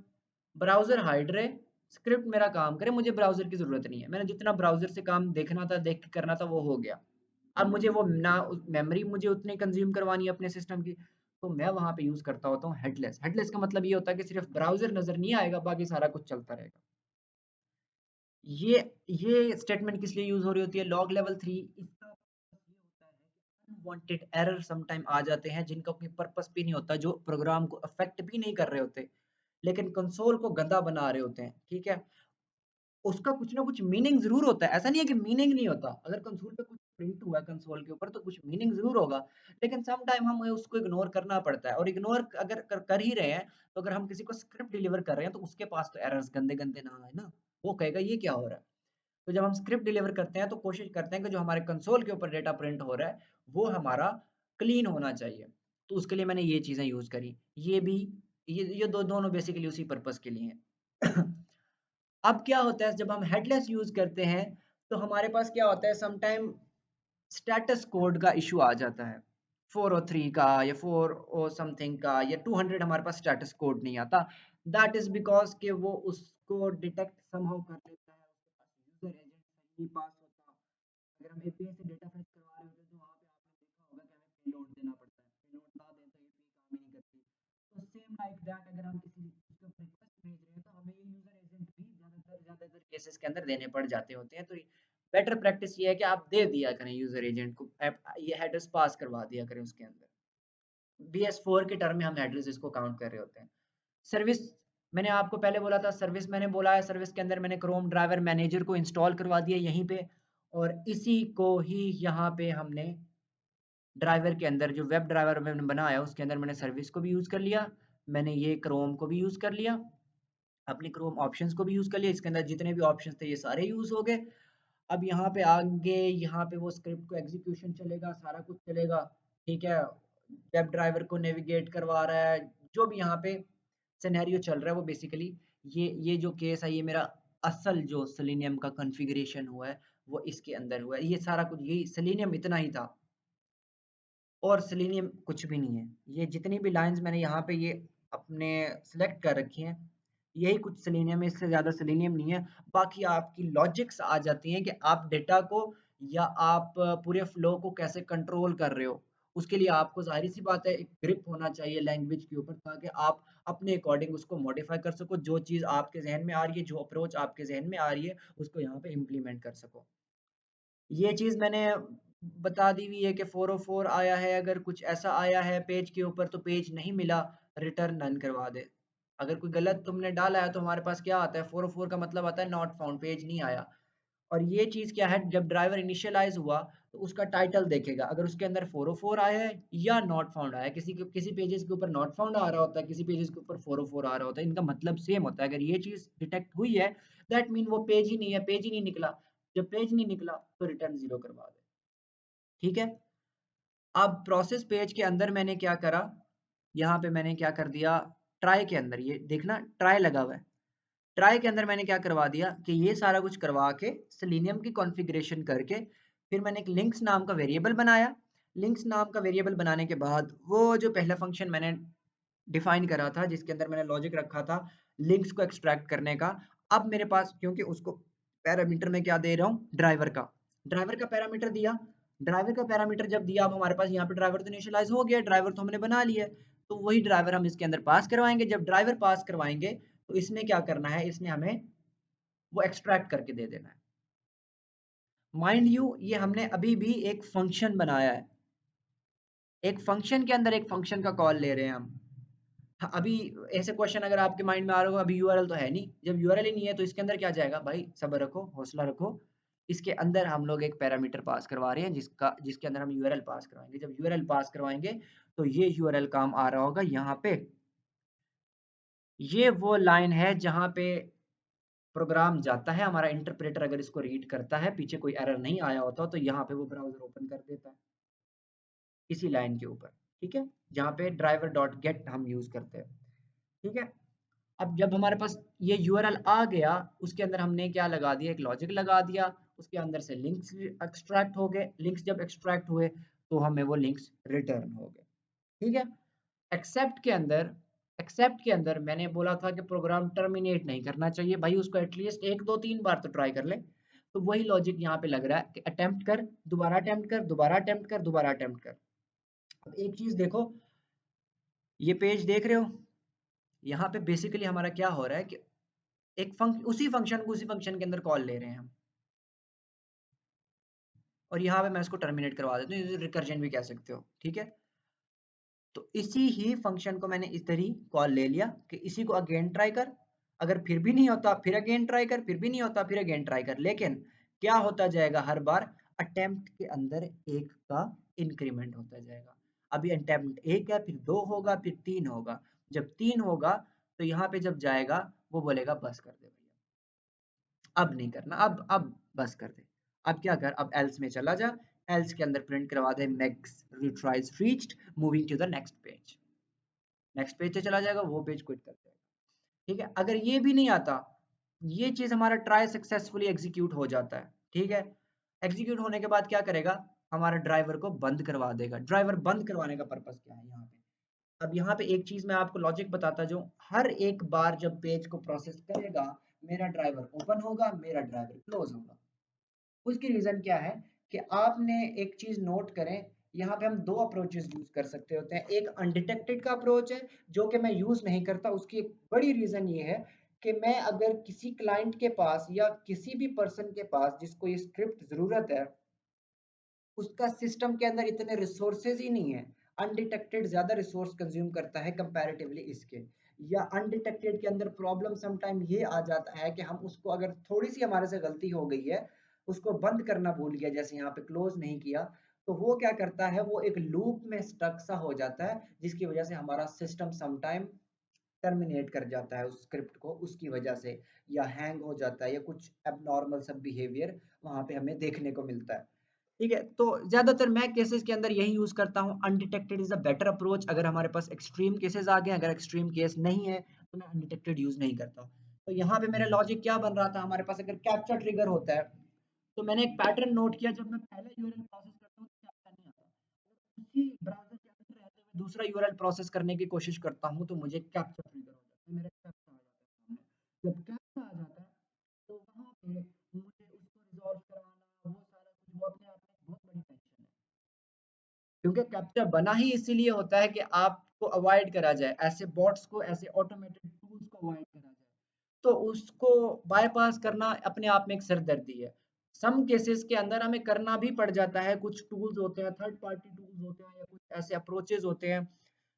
ब्राउजर हाइड रहे, स्क्रिप्ट मेरा काम करे, मुझे ब्राउजर की जरूरत नहीं है। मैंने जितना ब्राउजर से काम देखना था, देख के करना था, वो हो गया। अब मुझे वो ना मेमोरी मुझे उतनी कंज्यूम करवानी है अपने सिस्टम की, तो मैं वहां पे यूज करता होता हूँ हेडलेस। हेडलेस का मतलब ये होता है कि सिर्फ ब्राउजर नजर नहीं आएगा, बाकी सारा कुछ चलता रहेगा। ये ये स्टेटमेंट किस लिए यूज हो रही होती है? Log level 3। इसका मतलब ये होता है कि अनवांटेड एरर सम टाइम आ जाते हैं जिनका कोई पर्पस भी नहीं होता, जो प्रोग्राम को अफेक्ट भी नहीं कर रहे होते, लेकिन कंसोल को गंदा बना रहे होते हैं, ठीक है? उसका कुछ ना कुछ मीनिंग ज़रूर होता है, ऐसा नहीं है कि मीनिंग नहीं होता। अगर कंसोल पे कुछ प्रिंट हुआ है कंसोल के ऊपर तो कुछ मीनिंग ज़रूर होगा, लेकिन सम टाइम हमें उसको इग्नोर करना पड़ता है। और इग्नोर अगर कर ही रहे हैं, तो अगर हम किसी को स्क्रिप्ट डिलीवर कर रहे हैं तो उसके पास तो एरर्स गंदे-गंदे ना आए ना। वो कहेगा ये क्या हो रहा है? तो जब हम स्क्रिप्ट डिलीवर करते हैं तो कोशिश करते हैं कि जो हमारे कंसोल के ऊपर डेटा प्रिंट हो रहा है, वो हमारा क्लीन होना चाहिए। तो उसके लिए मैंने ये चीज़ें यूज़ करी। ये भी ये दोनों बेसिकली उसी पर्पज़ के लिए हैं। अब क्या होता है जब हम हेडलेस यूज करते हैं, तो हमारे पास क्या होता है, सम टाइम स्टेटस कोड का इशू आ जाता है। 403 का या 4 और समथिंग का या 200 हमारे पास स्टेटस कोड नहीं आता। दैट इज बिकॉज कि वो उसको डिटेक्ट समहाउ कर लेता है, उसके पास यूजर एजेंट नहीं पास होता। अगर हम एपीआई से डेटा फेच करवा रहे होते हैं तो वहाँ पे आपने देखा होगा कि हमें पेलोड देना पड़ता है, पेलोड ना दें तो एपीआई काम ही नहीं करती। तो सेम लाइक दैट, अगर हम किसी उसके ऊपर रिक्वेस्ट भेज रहे हैं तो हमें ये यूजर एजेंट भी ज्यादातर केसेस के अंदर देने पड़ जाते होते हैं। तो बेटर प्रैक्टिस ये है कि आप दे दिया करें यूजर एजेंट को, ये हेडर्स पास करवा दिया करें उसके अंदर। BS4 के टर्म में हम हेडर्स इसको काउंट कर रहे होते हैं। सर्विस, मैंने आपको पहले बोला था सर्विस, मैंने बोला है सर्विस के अंदर मैंने क्रोम ड्राइवर मैनेजर को इंस्टॉल करवा दिया यहीं पे, और इसी को ही यहाँ पे हमने ड्राइवर के अंदर जो वेब ड्राइवर मैंने बनाया उसके अंदर मैंने सर्विस को भी यूज कर लिया, मैंने ये क्रोम को भी यूज कर लिया, अपनी क्रोम ऑप्शंस को भी यूज कर लिया, इसके अंदर जितने भी ऑप्शंस थे ये सारे यूज हो गए। अब यहाँ पे आगे यहाँ पे वो स्क्रिप्ट को एग्जीक्यूशन चलेगा, सारा कुछ चलेगा, ठीक है? वेब ड्राइवर को नेविगेट करवा रहा है, जो भी यहाँ पे सिनेरियो चल रहा है वो बेसिकली ये जो केस है, ये मेरा असल जो सेलेनियम का कॉन्फ़िगरेशन हुआ है वो इसके अंदर हुआ है। ये सारा कुछ यही सेलेनियम इतना ही था, और सेलेनियम कुछ भी नहीं है। ये जितनी भी लाइंस मैंने यहाँ पे ये अपने सेलेक्ट कर रखी हैं, यही कुछ सेलेनियम है, इससे ज़्यादा सेलेनियम नहीं है। बाकी आपकी लॉजिक्स आ जाती हैं कि आप डेटा को या आप पूरे फ्लो को कैसे कंट्रोल कर रहे हो। उसके लिए आपको ज़ाहिर सी बात है एक ग्रिप होना चाहिए लैंग्वेज के ऊपर, ताकि आप अपने अकॉर्डिंग उसको मॉडिफाई कर सको। जो चीज़ आपके ज़हन में आ रही है, जो अप्रोच आपके ज़हन में आ रही है, उसको यहाँ पे इम्प्लीमेंट कर सको। ये चीज़ मैंने बता दी हुई है कि 404 आया है, अगर कुछ ऐसा आया है पेज के ऊपर तो पेज नहीं मिला, रिटर्न नन करवा दे। अगर कोई गलत तुमने डाला है तो हमारे पास क्या आता है, 404 का मतलब आता है नॉट फाउंड, पेज नहीं आया। और ये चीज़ क्या है, जब ड्राइवर इनिशियलाइज हुआ तो उसका टाइटल देखेगा, अगर उसके अंदर 404 आया है या नॉट फाउंड आया है। किसी पेजेस के ऊपर नॉट फाउंड आ रहा होता है, किसी पेजेस के ऊपर 404 आ रहा होता है, इनका मतलब सेम होता है। अगर ये चीज़ डिटेक्ट हुई है, दैट मीन वो पेज ही नहीं है, पेज ही नहीं निकला। जब पेज नहीं निकला तो रिटर्न 0 करवा दे, ठीक है? अब प्रोसेस पेज के अंदर मैंने क्या करा, यहाँ पे मैंने क्या कर दिया, ट्राई के अंदर ये देखना ट्राई लगा हुआ है, ट्राई के अंदर मैंने क्या करवा दिया कि ये सारा कुछ करवा के सेलेनियम की कॉन्फ़िगरेशन करके फिर मैंने एक लिंक्स नाम का वेरिएबल बनाया। लिंक्स नाम का वेरिएबल बनाने के बाद वो जो पहला फंक्शन मैंने डिफाइन करा था, जिसके अंदर मैंने लॉजिक रखा था लिंक्स को एक्सट्रैक्ट करने का, अब मेरे पास क्योंकि उसको पैरामीटर में क्या दे रहा हूँ, ड्राइवर का पैरामीटर दिया। ड्राइवर का पैरामीटर जब दिया, अब हमारे पास यहाँ पे ड्राइवर तो इनिशियलाइज हो गया, ड्राइवर तो हमने बना लिया है, तो वही ड्राइवर हम इसके अंदर पास करवाएंगे। जब ड्राइवर पास करवाएंगे तो इसने क्या करना है, इसने हमें वो एक्सट्रैक्ट करके दे देना है। माइंड यू, ये हमने अभी भी एक फंक्शन बनाया है, एक फंक्शन के अंदर एक फंक्शन का कॉल ले रहे हैं हम। हाँ, अभी ऐसे क्वेश्चन अगर आपके माइंड में आ रहा होगा, अभी यूआरएल तो है नहीं, जब यूआरएल ही नहीं है तो इसके अंदर क्या जाएगा भाई, सब्र रखो, हौसला रखो। इसके अंदर हम लोग एक पैरामीटर पास करवा रहे हैं जिसके अंदर हम यूआरएल पास करवाएंगे। जब यूआरएल पास करवाएंगे तो ये यूआरएल काम आ रहा होगा यहाँ पे। ये वो लाइन है जहाँ पे प्रोग्राम जाता है, हमारा इंटरप्रेटर अगर इसको रीड करता है, पीछे कोई एरर नहीं आया होता तो यहाँ पे वो ब्राउजर ओपन कर देता है इसी लाइन के ऊपर, ठीक है? जहाँ पे ड्राइवर डॉट गेट हम यूज करते हैं, ठीक है? अब जब हमारे पास ये यूआरएल आ गया, उसके अंदर हमने क्या लगा दिया, एक लॉजिक लगा दिया। उसके अंदर से लिंक्स एक्सट्रैक्ट हो गए, लिंक्स जब एक्सट्रैक्ट हुए तो हमें वो लिंक्स रिटर्न हो गए, ठीक है। एक्सेप्ट के अंदर, एक्सेप्ट के अंदर मैंने बोला था कि प्रोग्राम टर्मिनेट नहीं करना चाहिए भाई, उसको एटलीस्ट 1 2 3 बार तो ट्राई कर ले। तो वही लॉजिक यहाँ पे लग रहा है कि अटेम्प्ट कर, दोबारा अटेम्प्ट कर, दोबारा अटेम्प्ट कर, दोबारा अटेम्प्ट कर। अब एक चीज देखो, ये पेज देख रहे हो, यहाँ पे बेसिकली हमारा क्या हो रहा है कि उसी फंक्शन को उसी फंक्शन के अंदर कॉल ले रहे हैं हम, और यहाँ पे मैं इसको टर्मिनेट करवा देता हूँ, रिकर्जन भी कह सकते हो, ठीक है। तो इसी ही फंक्शन को मैंने इस तरह कॉल ले लिया कि इसी को अगेन ट्राई कर, अगर फिर भी नहीं होता फिर अगेन ट्राई कर, फिर भी नहीं होता फिर अगेन ट्राई कर। लेकिन क्या होता जाएगा, हर बार अटेम्प्ट के अंदर एक का इंक्रीमेंट होता जाएगा। अभी अटेम्प्ट 1 है, फिर 2 होगा, फिर 3 होगा। जब 3 होगा तो यहाँ पे जब जाएगा वो बोलेगा बस कर दे भैया, अब नहीं करना, अब बस कर दे। अब क्या कर, अब एल्स में चला जा, एल्स के अंदर प्रिंट करवा दे max retries reached, moving to the next page. Next page पे चला जाएगा, वो पेज क्विट कर जाएगा, ठीक है। अगर ये भी नहीं आता, ये चीज हमारा ट्राई सक्सेसफुली एग्जीक्यूट हो जाता है, ठीक है। एग्जीक्यूट होने के बाद क्या करेगा, हमारा ड्राइवर को बंद करवा देगा। ड्राइवर बंद करवाने का पर्पस क्या है यहाँ पे, अब यहाँ पे एक चीज मैं आपको लॉजिक बताता, जो हर एक बार जब पेज को प्रोसेस करेगा, मेरा ड्राइवर ओपन होगा, मेरा ड्राइवर क्लोज होगा। उसकी रीजन क्या है कि आपने एक चीज नोट करें, यहाँ पे हम 2 अप्रोचेस यूज कर सकते होते हैं। एक अनडिटेक्टेड का अप्रोच है जो कि मैं यूज नहीं करता, उसकी एक बड़ी रीजन ये है कि मैं अगर किसी क्लाइंट के पास या किसी भी पर्सन के पास जिसको ये स्क्रिप्ट जरूरत है, उसका सिस्टम के अंदर इतने रिसोर्सेज ही नहीं है। अनडिटेक्टेड ज्यादा रिसोर्स कंज्यूम करता है कंपैरेटिवली इसके, या अनडिटेक्टेड के अंदर प्रॉब्लम समटाइम ये आ जाता है कि हम उसको, अगर थोड़ी सी हमारे से गलती हो गई है, उसको बंद करना भूल गया, जैसे यहाँ पे क्लोज नहीं किया, तो वो क्या करता है, वो एक लूप में स्टक सा हो जाता है, जिसकी वजह से हमारा सिस्टम समटाइम टर्मिनेट कर जाता है उस स्क्रिप्ट को, उसकी वजह से, या हैंग हो जाता है, या कुछ एबनॉर्मल सब बिहेवियर वहां पे हमें देखने को मिलता है, ठीक है। तो ज्यादातर मैं केसेस के अंदर यही यूज करता हूँ, undetected is a better approach. अगर हमारे पास एक्सट्रीम केसेस आ गए, अगर एक्सट्रीम केस नहीं है तो मैं अनडिटेक्टेड यूज नहीं करता। तो यहाँ पे मेरा लॉजिक क्या बन रहा था, हमारे पास अगर कैप्चा ट्रिगर होता है, तो मैंने एक पैटर्न नोट किया, जब मैं पहला यूआरएल प्रोसेस करता हूँ तो कैप्चा नहीं आता, उसी ब्राउज़र के अंदर रहते हुए दूसरा यूआरएल प्रोसेस करने की कोशिश करता हूँ तो मुझे कैप्चा ट्रिगर हो जाता है, मेरा कैप्चा आ जाता है सामने। जब कैप्चा आ जाता है तो वहाँ पे मुझे उसको रिज़ॉल्व कराना, वो सारा कुछ, वो अपने आप में एक बहुत बड़ी टेंशन है। क्योंकि कैप्चा बना ही इसीलिए होता है कि आपको अवॉइड करा जाए, ऐसे बॉट्स को, ऐसे ऑटोमेटेड टूल्स को अवॉइड करा जाए। तो उसको बायपास करना अपने आप में एक सरदर्दी है। सम केसेस के अंदर हमें करना भी पड़ जाता है, कुछ टूल्स होते हैं, थर्ड पार्टी टूल्स होते हैं, या कुछ ऐसे अप्रोचेस होते हैं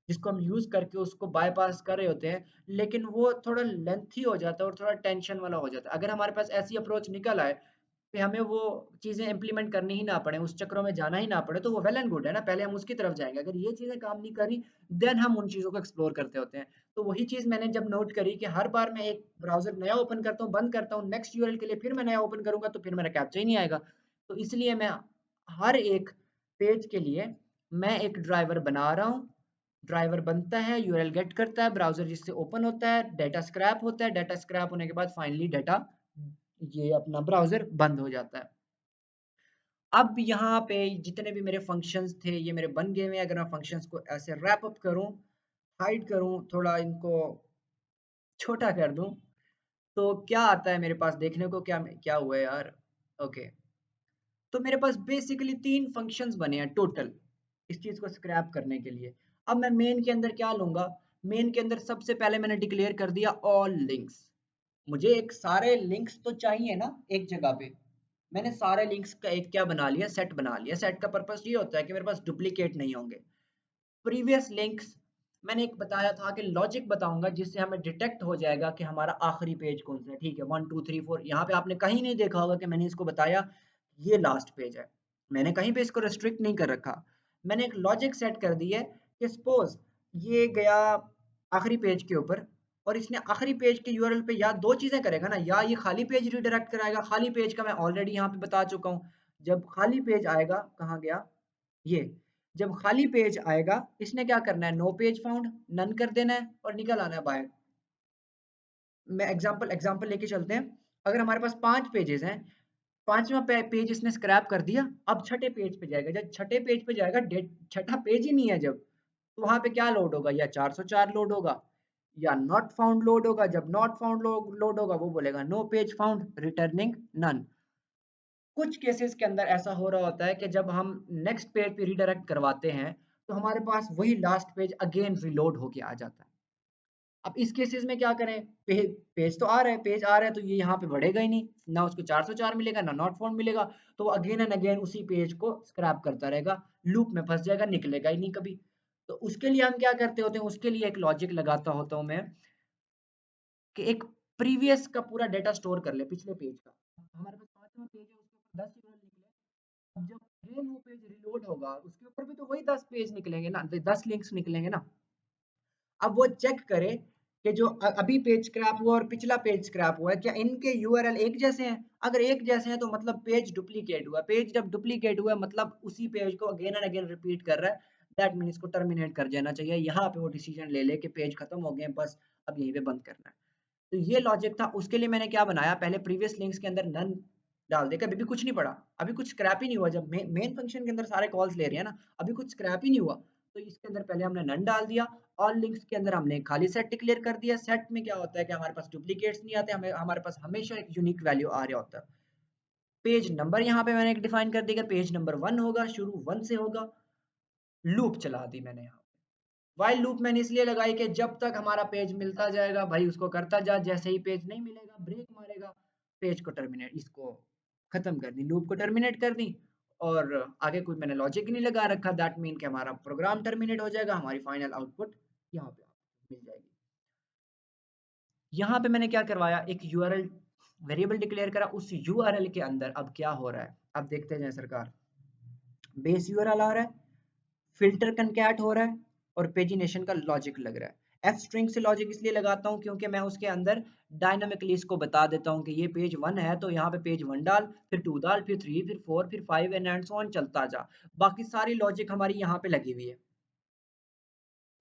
जिसको हम यूज करके उसको बायपास कर रहे होते हैं, लेकिन वो थोड़ा लेंथी हो जाता है और थोड़ा टेंशन वाला हो जाता है। अगर हमारे पास ऐसी अप्रोच निकल आए कि हमें वो चीजें इंप्लीमेंट करनी ही ना पड़े, उस चक्रों में जाना ही ना पड़े, तो वो वेल एंड गुड है ना, पहले हम उसकी तरफ जाएंगे। अगर ये चीजें काम नहीं करी, देन हम उन चीजों को एक्सप्लोर करते होते हैं। तो वही चीज मैंने जब नोट करी कि हर बार मैं एक ब्राउजर नया ओपन करता हूँ, बंद करता हूँ, नेक्स्ट यूआरएल के लिए फिर मैं नया ओपन करूंगा, तो फिर मेरा कैप्चा ही नहीं आएगा। तो इसलिए मैं हर एक पेज के लिए मैं एक ड्राइवर बना रहा हूँ। ड्राइवर बनता है, यूआरएल गेट करता है, ब्राउजर जिससे ओपन होता है, डाटा स्क्रैप होता है, डाटा स्क्रैप होने के बाद फाइनली डाटा, ये अपना ब्राउजर बंद हो जाता है। अब यहाँ पे जितने भी मेरे फंक्शंस थे ये मेरे बन गए हैं। अगर मैं फंक्शंस को ऐसे रैप अप करूँ, हाइड करूँ, थोड़ा इनको छोटा कर दूं, तो क्या आता है मेरे पास देखने को, क्या क्या हुआ है यार। ओके, तो मेरे पास बेसिकली 3 फंक्शंस बने हैं टोटल इस चीज को स्क्रैप करने के लिए। अब मैं मेन के अंदर क्या लूंगा, मेन के अंदर सबसे पहले मैंने डिक्लेयर कर दिया ऑल लिंक्स। मुझे एक सारे लिंक्स तो चाहिए ना एक जगह पे, मैंने सारे लिंक्स का एक क्या बना लिया, सेट बना लिया। सेट का पर्पस ये होता है कि मेरे पास डुप्लीकेट नहीं होंगे। प्रीवियस लिंक्स मैंने एक बताया था कि लॉजिक बताऊंगा जिससे हमें डिटेक्ट हो जाएगा कि हमारा आखिरी पेज कौन सा है, ठीक है। 1 2 3 4, यहाँ पे आपने कहीं नहीं देखा होगा कि मैंने इसको बताया ये लास्ट पेज है, मैंने कहीं पे इसको रेस्ट्रिक्ट नहीं कर रखा। मैंने एक लॉजिक सेट कर दी है कि सपोज ये गया आखिरी पेज के ऊपर, और इसने आखिरी पेज के यूआरएल पे या 2 चीजें करेगा ना, या ये खाली पेज रिडायरेक्ट कराएगा। खाली पेज का मैं ऑलरेडी यहाँ पे बता चुका हूँ, जब खाली पेज आएगा, कहाँ गया ये, जब खाली पेज आएगा इसने क्या करना है, नो पेज फाउंड, नन कर देना है और निकल आना है बाहर। मैं एग्जांपल एग्जांपल लेके चलते हैं। अगर हमारे पास 5 पेजेस हैं, 5वां पेज इसने स्क्रैप कर दिया, अब छठे पेज पे जाएगा। जब छठे पेज पे जाएगा, छठा पेज ही नहीं है जब, तो वहां पे क्या लोड होगा? या 404 लोड होगा या नॉट फाउंड लोड होगा। जब नॉट फाउंड लोड होगा वो बोलेगा no page found, returning none. कुछ केसेस के अंदर ऐसा हो रहा होता है कि जब हम नेक्स्ट पेज पे रीडायरेक्ट करवाते हैं तो हमारे पास वही लास्ट पेज अगेन रिलोड होके आ जाता है। अब इस केसेस में क्या करें? पेज तो आ रहा है, पेज आ रहा है तो ये यहाँ पे बढ़ेगा ही नहीं, ना उसको 404 मिलेगा ना नॉट फाउंड मिलेगा, तो वो अगेन एंड अगेन उसी पेज को स्क्रैप करता रहेगा, लूप में फंस जाएगा, निकलेगा ही नहीं कभी। तो उसके लिए हम क्या करते होते हैं? उसके लिए एक लॉजिक लगाता होता हूँ मैं कि एक प्रीवियस का पूरा डेटा स्टोर कर ले, पिछले पेज का। हमारे पास 5वां पेज है, उसके ऊपर 10 यूआरएल निकले, अब जब अगेन वो पेज रिलोड होगा उसके ऊपर भी तो वही 10 पेज निकलेंगे ना, 10 लिंक्स निकलेंगे ना। अब वो चेक करे कि जो अभी पेज स्क्रैप हुआ और पिछला पेज स्क्रैप हुआ है, क्या इनके यूआरएल एक जैसे हैं? अगर एक जैसे हैं तो मतलब पेज डुप्लीकेट हुआ। पेज जब डुप्लीकेट हुआ मतलब उसी पेज को अगेन एंड अगेन रिपीट कर रहा है, दैट मीन इसको टर्मिनेट कर देना चाहिए। यहाँ पे वो डिसीजन ले ले कि पेज खत्म हो गए, बस अब यहीं पे बंद करना है। तो ये लॉजिक था। उसके लिए मैंने क्या बनाया, पहले प्रीवियस लिंक्स के अंदर नन डाल दे, अभी भी कुछ नहीं पड़ा, अभी कुछ स्क्रैप ही नहीं हुआ। जब मेन फंक्शन के अंदर सारे कॉल्स ले रहे हैं ना, अभी कुछ स्क्रैप ही नहीं हुआ, तो इसके अंदर पहले हमने नन डाल दिया। ऑल लिंक्स के अंदर हमने खाली सेट डिक्लेयर कर दिया। सेट में क्या होता है कि हमारे पास डुप्लीकेट्स नहीं आते, हमें हमारे पास हमेशा एक यूनिक वैल्यू आ रहा होता है। पेज नंबर यहाँ पे मैंने एक डिफाइन कर दिया, पेज नंबर 1 होगा, शुरू 1 से होगा। लूप चला दी मैंने यहाँ। वाइल लूप मैंने इसलिए लगाई कि जब तक हमारा पेज मिलता जाएगा भाई उसको करता जा, जैसे ही पेज नहीं मिलेगा ब्रेक मारेगा, पेज को टर्मिनेट, इसको खत्म कर दी, लूप को टर्मिनेट कर दी। और आगे कोई मैंने लॉजिक नहीं लगा रखा, दैट मीन कि हमारा प्रोग्राम टर्मिनेट हो जाएगा, हमारी फाइनल आउटपुट यहाँ पे मिल जाएगी। यहाँ पे मैंने क्या करवाया, एक यूआरएल वेरिएबल डिक्लेयर करा। उस यूआरएल के अंदर अब क्या हो रहा है, अब देखते हैं सरकार। बेस यूआरएल आ रहा है, फिल्टर कनकैट हो रहा है और पेजिनेशन का लॉजिक लग रहा है। एफ स्ट्रिंग से लॉजिक इसलिए लगाता हूँ क्योंकि मैं उसके अंदर डायनामिकली इसको बता देता हूँ कि ये पेज 1 है तो यहाँ पे पेज 1 डाल, फिर 2 डाल, फिर 3, फिर 4, फिर 5 एंड सो ऑन चलता जा। बाकी सारी लॉजिक हमारी यहाँ पे लगी हुई है,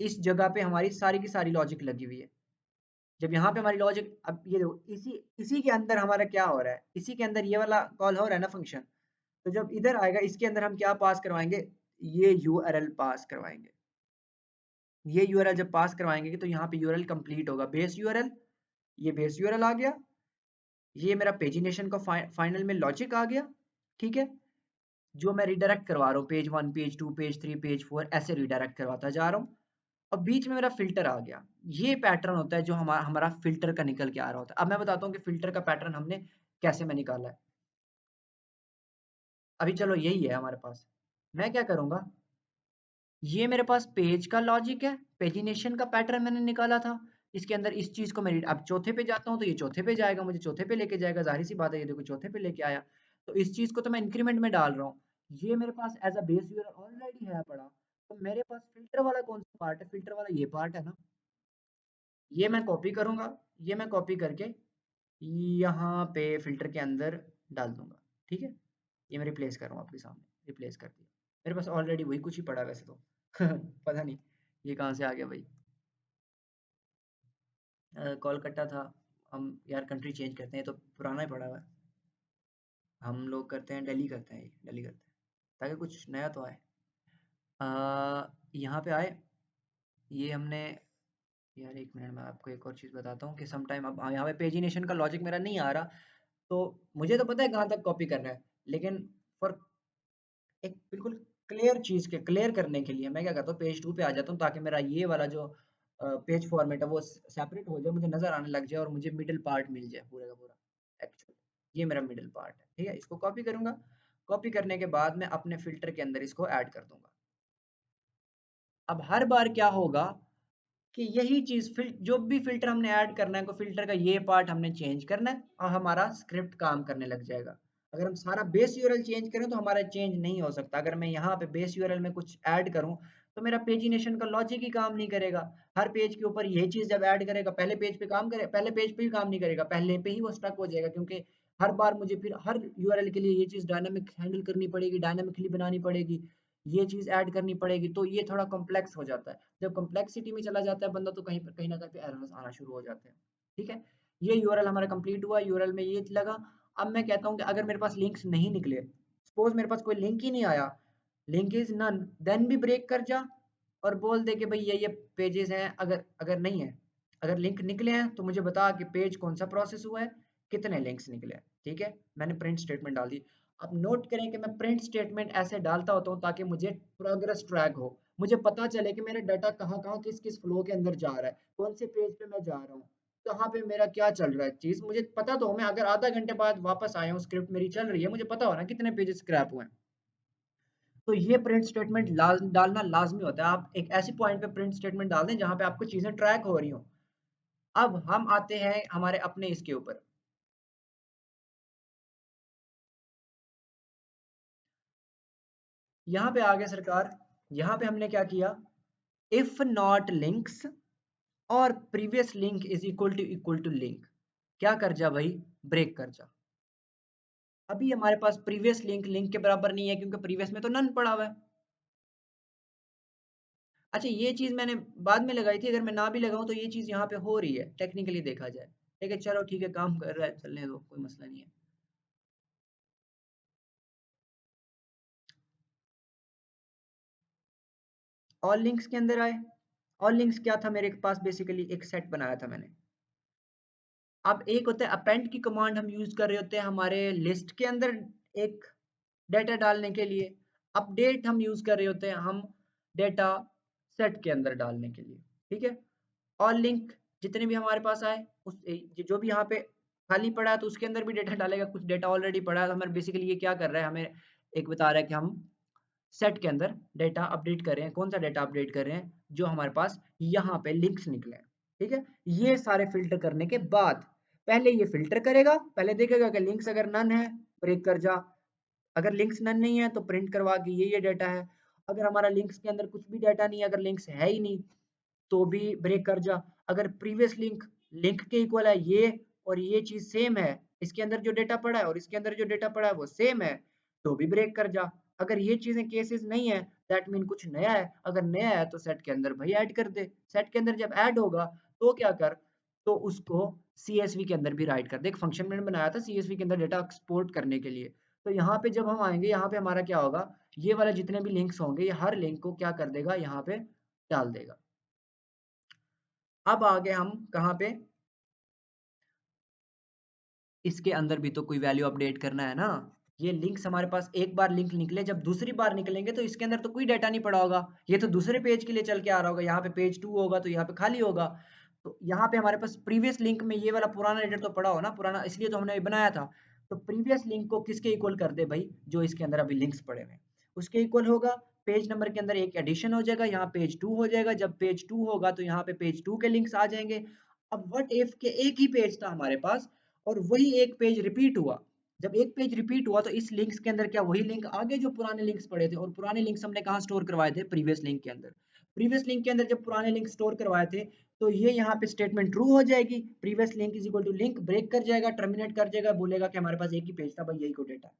इस जगह पे हमारी सारी की सारी लॉजिक लगी हुई है। जब यहाँ पे हमारी लॉजिक, अब ये देखो इसी इसी के अंदर हमारा क्या हो रहा है, इसी के अंदर ये वाला कॉल हो रहा है ना फंक्शन। तो जब इधर आएगा इसके अंदर हम क्या पास करवाएंगे, ये यूआरएल पास करवाएंगे। ये यूआरएल जब पास करवाएंगे तो यहाँ पे यूआरएल कंप्लीट होगा, बेस यूआरएल, ये बेस यूआरएल आ गया, ये मेरा पेजिनेशन का फाइनल में लॉजिक आ गया, ठीक है, जो मैं रिडायरेक्ट करवा रहा हूँ पेज 1, पेज 2, पेज 3, पेज 4 ऐसे रिडायरेक्ट करवाता जा रहा हूँ। अब बीच में मेरा फिल्टर आ गया, ये पैटर्न होता है जो हमारा हमारा फिल्टर का निकल के आ रहा होता है। अब मैं बताता हूँ कि फिल्टर का पैटर्न हमने कैसे में निकाला है। अभी चलो यही है हमारे पास, मैं क्या करूँगा, ये मेरे पास पेज का लॉजिक है, पेजिनेशन का पैटर्न मैंने निकाला था। इसके अंदर इस चीज को मैं अब चौथे पे जाता हूँ तो ये चौथे पे जाएगा, मुझे चौथे पे लेके जाएगा, जाहिर सी बात है, ये देखो चौथे पे लेके आया। तो इस चीज को तो मैं इंक्रीमेंट में डाल रहा हूँ, ये मेरे पास as a base URL already है पड़ा। तो मेरे पास फिल्टर वाला कौन सा पार्ट है, फिल्टर वाला ये पार्ट है ना, ये मैं कॉपी करूंगा, ये मैं कॉपी करके यहाँ पे फिल्टर के अंदर डाल दूंगा, ठीक है। ये मैं रिप्लेस कर रहा हूँ आपके सामने, रिप्लेस कर दिया। मेरे पास ऑलरेडी वही कुछ ही पड़ा है वैसे तो पता नहीं ये कहाँ से आ गया भाई। कोलकाता था, हम यार कंट्री चेंज करते हैं तो पुराना ही पड़ा हुआ है। हम लोग करते हैं दिल्ली, करते हैं दिल्ली करते हैं ताकि कुछ नया तो आए। यहाँ पे आए, ये हमने, यार एक मिनट में आपको एक और चीज़ बताता हूँ कि सम टाइम अब यहाँ पे पेजिनेशन का लॉजिक मेरा नहीं आ रहा, तो मुझे तो पता है कहाँ तक कॉपी करना है, लेकिन फॉर एक बिल्कुल क्लियर चीज़ के क्लियर करने के लिए मैं क्या करता हूँ, पेज 2 पे आ जाता हूँ ताकि मेरा ये वाला जो पेज फॉर्मेट है वो सेपरेट हो जाए, मुझे नज़र आने लग जाए और मुझे मिडिल पार्ट मिल जाए पूरा का पूरा। एक्चुअली ये मेरा मिडिल पार्ट है, ठीक है। इसको कॉपी करूँगा, कॉपी करने के बाद मैं अपने फ़िल्टर के अंदर इसको ऐड कर दूँगा। अब हर बार क्या होगा कि यही चीज़ जो भी फ़िल्टर हमने ऐड करना है, को फ़िल्टर का ये पार्ट हमने चेंज करना है और हमारा स्क्रिप्ट काम करने लग जाएगा। अगर हम सारा बेस यूआरएल चेंज करें तो हमारा चेंज नहीं हो सकता। अगर मैं यहाँ पे बेस यूआरएल में कुछ ऐड करूँ तो मेरा पेजिनेशन का लॉजिक ही काम नहीं करेगा। हर पेज के ऊपर यही चीज़ जब ऐड करेगा, पहले पेज पे काम करे, पहले पेज पे ही काम नहीं करेगा, पहले पे ही वो स्टक हो जाएगा, क्योंकि हर बार मुझे फिर हर यूआरएल के लिए ये चीज़ डायनामिक हैंडल करनी पड़ेगी, डायनामिकली बनानी पड़ेगी, ये चीज़ ऐड करनी पड़ेगी, तो ये थोड़ा कॉम्प्लेक्स हो जाता है। जब कॉम्प्लेक्सिटी में चला जाता है बंदा तो कहीं ना कहीं पे एरर्स आना शुरू हो जाते हैं, ठीक है। ये यूआरएल हमारा कंप्लीट हुआ, यूआरएल में ये लगा। अब मैं कहता हूँ कि अगर मेरे पास लिंक्स नहीं निकले, सपोज मेरे पास कोई लिंक ही नहीं आया, लिंक इज नन, देन भी ब्रेक कर जा और बोल दे कि भाई ये पेजेस हैं। अगर अगर नहीं है, अगर लिंक निकले हैं तो मुझे बता कि पेज कौन सा प्रोसेस हुआ है, कितने लिंक्स निकले हैं। ठीक है, मैंने प्रिंट स्टेटमेंट डाल दी। अब नोट करें कि मैं प्रिंट स्टेटमेंट ऐसे डालता होता हूँ ताकि मुझे प्रोग्रेस ट्रैक हो, मुझे पता चले कि मेरा डाटा कहाँ कहाँ किस किस फ्लो के अंदर जा रहा है, कौन से पेज पे मैं जा रहा हूँ, कहाँ पे मेरा क्या चल रहा है चीज मुझे पता तो हो। मैं अगर आधा घंटे बाद वापस आया हूँ, स्क्रिप्ट मेरी चल रही है, मुझे पता हो ना कितने पेजेस स्क्रैप हुए हैं। तो ये प्रिंट स्टेटमेंट डालना लाजमी होता है। आप एक ऐसी पॉइंट पे प्रिंट स्टेटमेंट डाल दें जहां पे आपको चीजें ट्रैक हो रही हो। अब हम आते हैं हमारे अपने इसके ऊपर। यहाँ पे आगे सरकार, यहाँ पे हमने क्या किया, इफ नॉट लिंक्स और previous link is equal to link, क्या कर जा भाई, ब्रेक कर जा। अभी हमारे पास प्रीवियस लिंक लिंक के बराबर नहीं है क्योंकि प्रीवियस में तो नन पड़ा हुआ है। अच्छा, ये चीज मैंने बाद में लगाई थी, अगर मैं ना भी लगाऊं तो ये चीज यहाँ पे हो रही है टेक्निकली देखा जाए। ठीक है, चलो ठीक है, काम कर रहा है, चलने दो, कोई मसला नहीं है। ऑल लिंक्स के अंदर आए। ऑल लिंक्स क्या था, मेरे पास बेसिकली एक सेट बनाया था मैंने। अब एक होता है अपेंड की कमांड, हम यूज कर रहे होते हैं हमारे लिस्ट के अंदर एक डेटा डालने के लिए। अपडेट हम यूज कर रहे होते हैं हम डेटा सेट के अंदर डालने के लिए। ठीक है, ऑल लिंक जितने भी हमारे पास आए, उस जो भी यहाँ पे खाली पड़ा है तो उसके अंदर भी डेटा डालेगा, कुछ डेटा ऑलरेडी पड़ा है तो हमें बेसिकली ये क्या कर रहा है, हमें एक बता रहा है कि हम सेट के अंदर डेटा अपडेट कर रहे हैं। कौन सा डेटा अपडेट कर रहे हैं, जो हमारे पास यहाँ पे लिंक्स निकले हैं। ठीक है, ये सारे फिल्टर करने के बाद पहले ये फिल्टर करेगा, पहले देखेगा कि लिंक्स अगर नन है ब्रेक कर जा, अगर लिंक्स नन नहीं है तो प्रिंट करवा कि ये डेटा है। अगर हमारा लिंक्स के अंदर कुछ भी डेटा नहीं है, अगर लिंक्स है ही नहीं तो भी ब्रेक कर जा। अगर प्रीवियस लिंक लिंक के इक्वल है ये और ये चीज सेम है, इसके अंदर जो डेटा पड़ा है और इसके अंदर जो डेटा पड़ा है वो सेम है, तो भी ब्रेक कर जा। अगर ये चीजें केसेस नहीं है, दैट मीन कुछ नया है। अगर नया है तो सेट के अंदर भाई ऐड कर दे। सेट के अंदर जब ऐड होगा तो क्या कर, तो उसको CSV के अंदर भी राइट कर दे। एक फंक्शन मैंने बनाया था CSV के अंदर डेटा एक्सपोर्ट करने के लिए। तो यहाँ पे जब हम आएंगे, यहाँ पे हमारा क्या होगा, ये वाला जितने भी लिंक्स होंगे ये हर लिंक को क्या कर देगा, यहाँ पे डाल देगा। अब आगे हम कहाँ पे, इसके अंदर भी तो कोई वैल्यू अपडेट करना है ना। ये लिंक्स हमारे पास एक बार लिंक निकले, जब दूसरी बार निकलेंगे तो इसके अंदर तो कोई डाटा नहीं पड़ा होगा, ये तो दूसरे पेज के लिए चल के आ रहा होगा। यहाँ पे पेज 2 होगा तो यहाँ पे खाली होगा। तो यहाँ पे हमारे पास प्रीवियस लिंक में ये वाला पुराना डेटा तो पड़ा हो ना, पुराना, इसलिए तो हमने ये बनाया था। तो प्रीवियस लिंक को किसके इक्वल कर दे भाई, जो इसके अंदर अभी लिंक्स पड़े हुए हैं उसके इक्वल होगा। पेज नंबर के अंदर एक एडिशन हो जाएगा, यहाँ पेज 2 हो जाएगा। जब पेज 2 होगा तो यहाँ पे पेज 2 के लिंक्स आ जाएंगे। अब व्हाट इफ के एक ही पेज था हमारे पास और वही एक पेज रिपीट हुआ। जब एक पेज रिपीट हुआ तो इस लिंक्स के अंदर क्या वही लिंक आगे जो पुराने लिंक्स पड़े थे, और पुराने लिंक्स हमने कहाँ स्टोर करवाए थे, प्रीवियस लिंक के अंदर। प्रीवियस लिंक के अंदर जब पुराने लिंक स्टोर करवाए थे तो ये यहाँ पे स्टेटमेंट ट्रू हो जाएगी, previous link is equal to link, break कर जाएगा, टर्मिनेट कर जाएगा, बोलेगा कि हमारे पास एक ही पेज था भाई, यही को डेटा।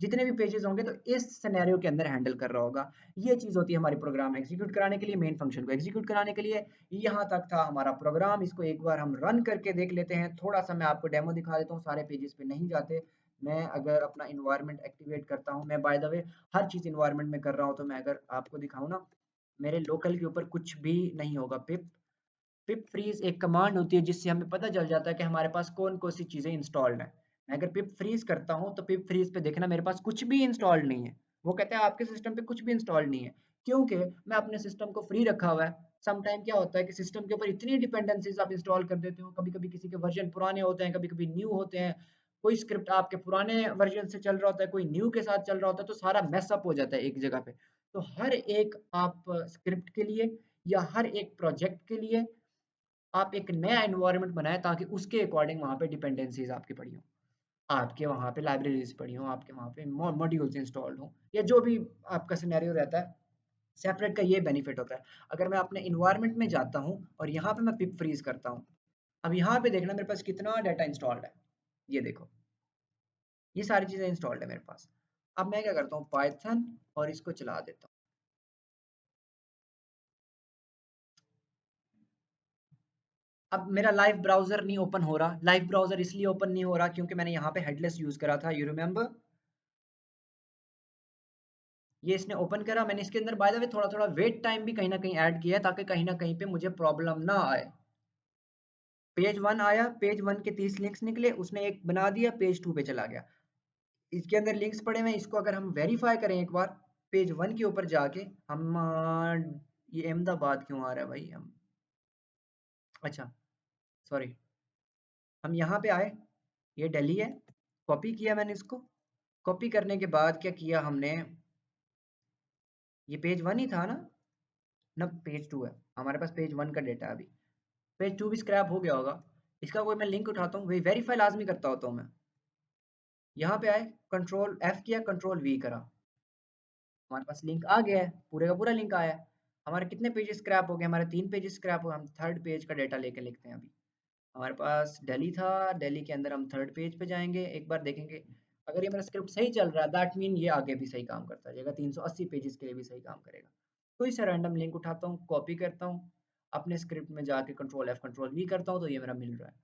जितने भी पेजेस होंगे तो इस सिनेरियो के अंदर हैंडल कर रहा होगा। ये चीज होती है हमारी प्रोग्राम एग्जीक्यूट कराने के लिए, मेन फंक्शन को एग्जीक्यूट कराने के लिए। यहाँ तक था हमारा प्रोग्राम, इसको एक बार हम रन करके देख लेते हैं। थोड़ा सा मैं आपको डेमो दिखा देता हूँ, सारे पेजेस पे नहीं जाते। मैं अगर अपना इन्वायरमेंट एक्टिवेट करता हूँ, मैं बाय द वे हर चीज इन्वायरमेंट में कर रहा हूँ, तो मैं अगर आपको दिखाऊँ ना, मेरे लोकल के ऊपर कुछ भी नहीं होगा। पिप पिप फ्रीज एक कमांड होती है जिससे हमें पता चल जाता है कि हमारे पास कौन कौन सी चीजें इंस्टॉल्ड है। मैं अगर पिप फ्रीज करता हूँ तो पिप फ्रीज पे देखना मेरे पास कुछ भी इंस्टॉल्ड नहीं है। वो कहता है आपके सिस्टम पे कुछ भी इंस्टॉल्ड नहीं है, क्योंकि मैं अपने सिस्टम को फ्री रखा हुआ है। सम टाइम क्या होता है कि सिस्टम के ऊपर इतनी डिपेंडेंसीज आप इंस्टॉल कर देते हो, कभी कभी किसी के वर्जन पुराने होते हैं, कभी कभी न्यू होते हैं। कोई स्क्रिप्ट आपके पुराने वर्जन से चल रहा होता है, कोई न्यू के साथ चल रहा होता है, तो सारा मैसअप हो जाता है एक जगह पे। तो हर एक आप स्क्रिप्ट के लिए या हर एक प्रोजेक्ट के लिए आप एक नया एनवायरनमेंट बनाएं ताकि उसके अकॉर्डिंग वहाँ पे डिपेंडेंसीज आपकी पड़ी हो, आपके वहाँ पे लाइब्रेरीज पड़ी हो, आपके वहाँ पे मॉड्यूल्स इंस्टॉल्ड हो, या जो भी आपका सिनेरियो रहता है। सेपरेट का ये बेनिफिट होता है। अगर मैं अपने इन्वायरमेंट में जाता हूँ और यहाँ पे मैं पिप फ्रीज करता हूँ, अब यहाँ पे देखना मेरे पास कितना डाटा इंस्टॉल्ड है। ये देखो, ये सारी चीजें इंस्टॉल्ड है मेरे पास। अब मैं क्या करता हूँ, पाइथन और इसको चला देता हूँ। अब मेरा लाइव ब्राउजर नहीं ओपन हो रहा। लाइव ब्राउजर इसलिए ओपन नहीं हो रहा क्योंकि मैंने यहाँ पे हेडलेस यूज करा था, यू रिमेम्बर। ये इसने ओपन करा, मैंने इसके अंदर बाय द वे थोड़ा थोड़ा वेट टाइम भी कहीं ना कहीं ऐड किया है ताकि कहीं ना कहीं पे मुझे प्रॉब्लम ना आए। पेज 1 आया, पेज 1 के 30 लिंक्स निकले, उसने एक बना दिया, पेज 2 पे चला गया। इसके अंदर लिंक्स पड़े हुए हैं, इसको अगर हम वेरीफाई करें एक बार पेज 1 के ऊपर जाके, हम ये अहमदाबाद क्यों आ रहा है भाई, हम अच्छा सॉरी, हम यहाँ पे आए, ये दिल्ली है, कॉपी किया मैंने इसको। कॉपी करने के बाद क्या किया हमने, ये पेज 1 ही था ना, ना पेज 2 है हमारे पास, पेज 1 का डेटा अभी, पेज 2 भी स्क्रैप हो गया होगा। इसका कोई मैं लिंक उठाता हूँ, वही वेरीफाई लाजमी करता होता हूँ मैं। यहाँ पे आए, कंट्रोल F किया, कंट्रोल V करा, हमारे पास लिंक आ गया है, पूरे का पूरा लिंक आया है। हमारे कितने पेजेस स्क्रैप हो गए, हमारे 3 पेजेस स्क्रैप हो गए। हम थर्ड पेज का डेटा लेके लिखते हैं अभी। हमारे पास दिल्ली था, दिल्ली के अंदर हम थर्ड पेज पे जाएंगे, एक बार देखेंगे अगर ये मेरा स्क्रिप्ट सही चल रहा है दैट मीन ये आगे भी सही काम करता रहेगा, 380 पेजेस के लिए भी सही काम करेगा। कोई सा रैंडम लिंक उठाता हूँ, कॉपी करता हूँ, अपने स्क्रिप्ट में जाके कंट्रोल F कंट्रोल V करता हूँ, तो ये मेरा मिल रहा है।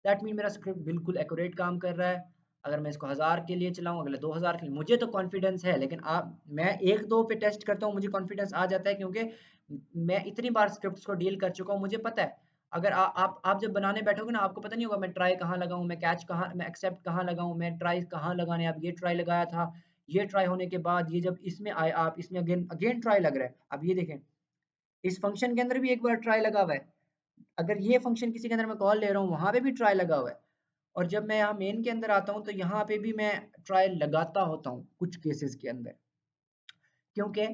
दैट मीन मेरा स्क्रिप्ट बिल्कुल एक्यूरेट काम कर रहा है। अगर मैं इसको 1000 के लिए चलाऊँ, अगले 2000 के लिए, मुझे तो कॉन्फिडेंस है, लेकिन आप, मैं एक दो पे टेस्ट करता हूँ, मुझे कॉन्फिडेंस आ जाता है क्योंकि मैं इतनी बार स्क्रिप्ट्स को डील कर चुका हूँ, मुझे पता है। अगर आप जब बनाने बैठोगे ना, आपको पता नहीं होगा मैं ट्राई कहाँ लगाऊं, मैं कैच कहाँ, मैं एक्सेप्ट कहाँ लगाऊं, मैं ट्राई कहाँ लगाने। अब ये ट्राई लगाया था, ये ट्राई होने के बाद ये जब इसमें आए, आप इसमें अगेन अगेन ट्राई लग रहा है। अब ये देखें, इस फंक्शन के अंदर भी एक बार ट्राई लगा हुआ है। अगर ये फंक्शन किसी के अंदर मैं कॉल ले रहा हूँ, वहां पे भी ट्राई लगा हुआ है। और जब मैं यहाँ मेन के अंदर आता हूँ तो यहाँ पे भी मैं ट्राई लगाता होता हूँ कुछ केसेस के अंदर, क्योंकि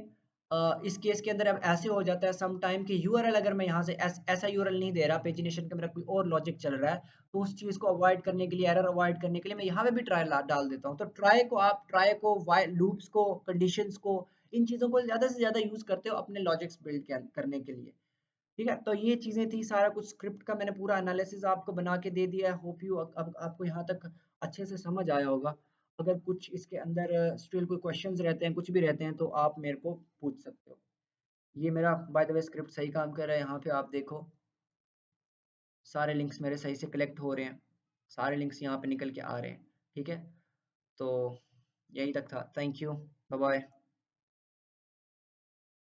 इस केस के अंदर अब ऐसे हो जाता है सम टाइम कि यूआरएल, अगर मैं यहाँ से ऐसा यूआरएल नहीं दे रहा, पेजिनेशन का मेरा कोई और लॉजिक चल रहा है, तो उस चीज को अवॉइड करने के लिए, एरर अवॉइड करने के लिए मैं यहाँ पे भी ट्राई डाल देता हूँ। तो ट्राई को आप, ट्राई को, वाइल लूप्स को, कंडीशंस को, इन चीजों को ज्यादा से ज्यादा यूज करते हो अपने लॉजिक्स बिल्ड करने के लिए। ठीक है, तो ये चीजें थी, सारा कुछ स्क्रिप्ट का मैंने पूरा एनालिसिस आपको बना के दे दिया है। होप यू अब आपको यहाँ तक अच्छे से समझ आया होगा। अगर कुछ इसके अंदर स्टिल कोई क्वेश्चंस रहते हैं, कुछ भी रहते हैं, तो आप मेरे को पूछ सकते हो। ये मेरा बाय द वे स्क्रिप्ट सही काम कर रहा है, यहाँ पे आप देखो सारे लिंक्स मेरे सही से कलेक्ट हो रहे हैं, सारे लिंक्स यहाँ पे निकल के आ रहे हैं। ठीक है, तो यही तक था, थैंक यू, बाय बाय।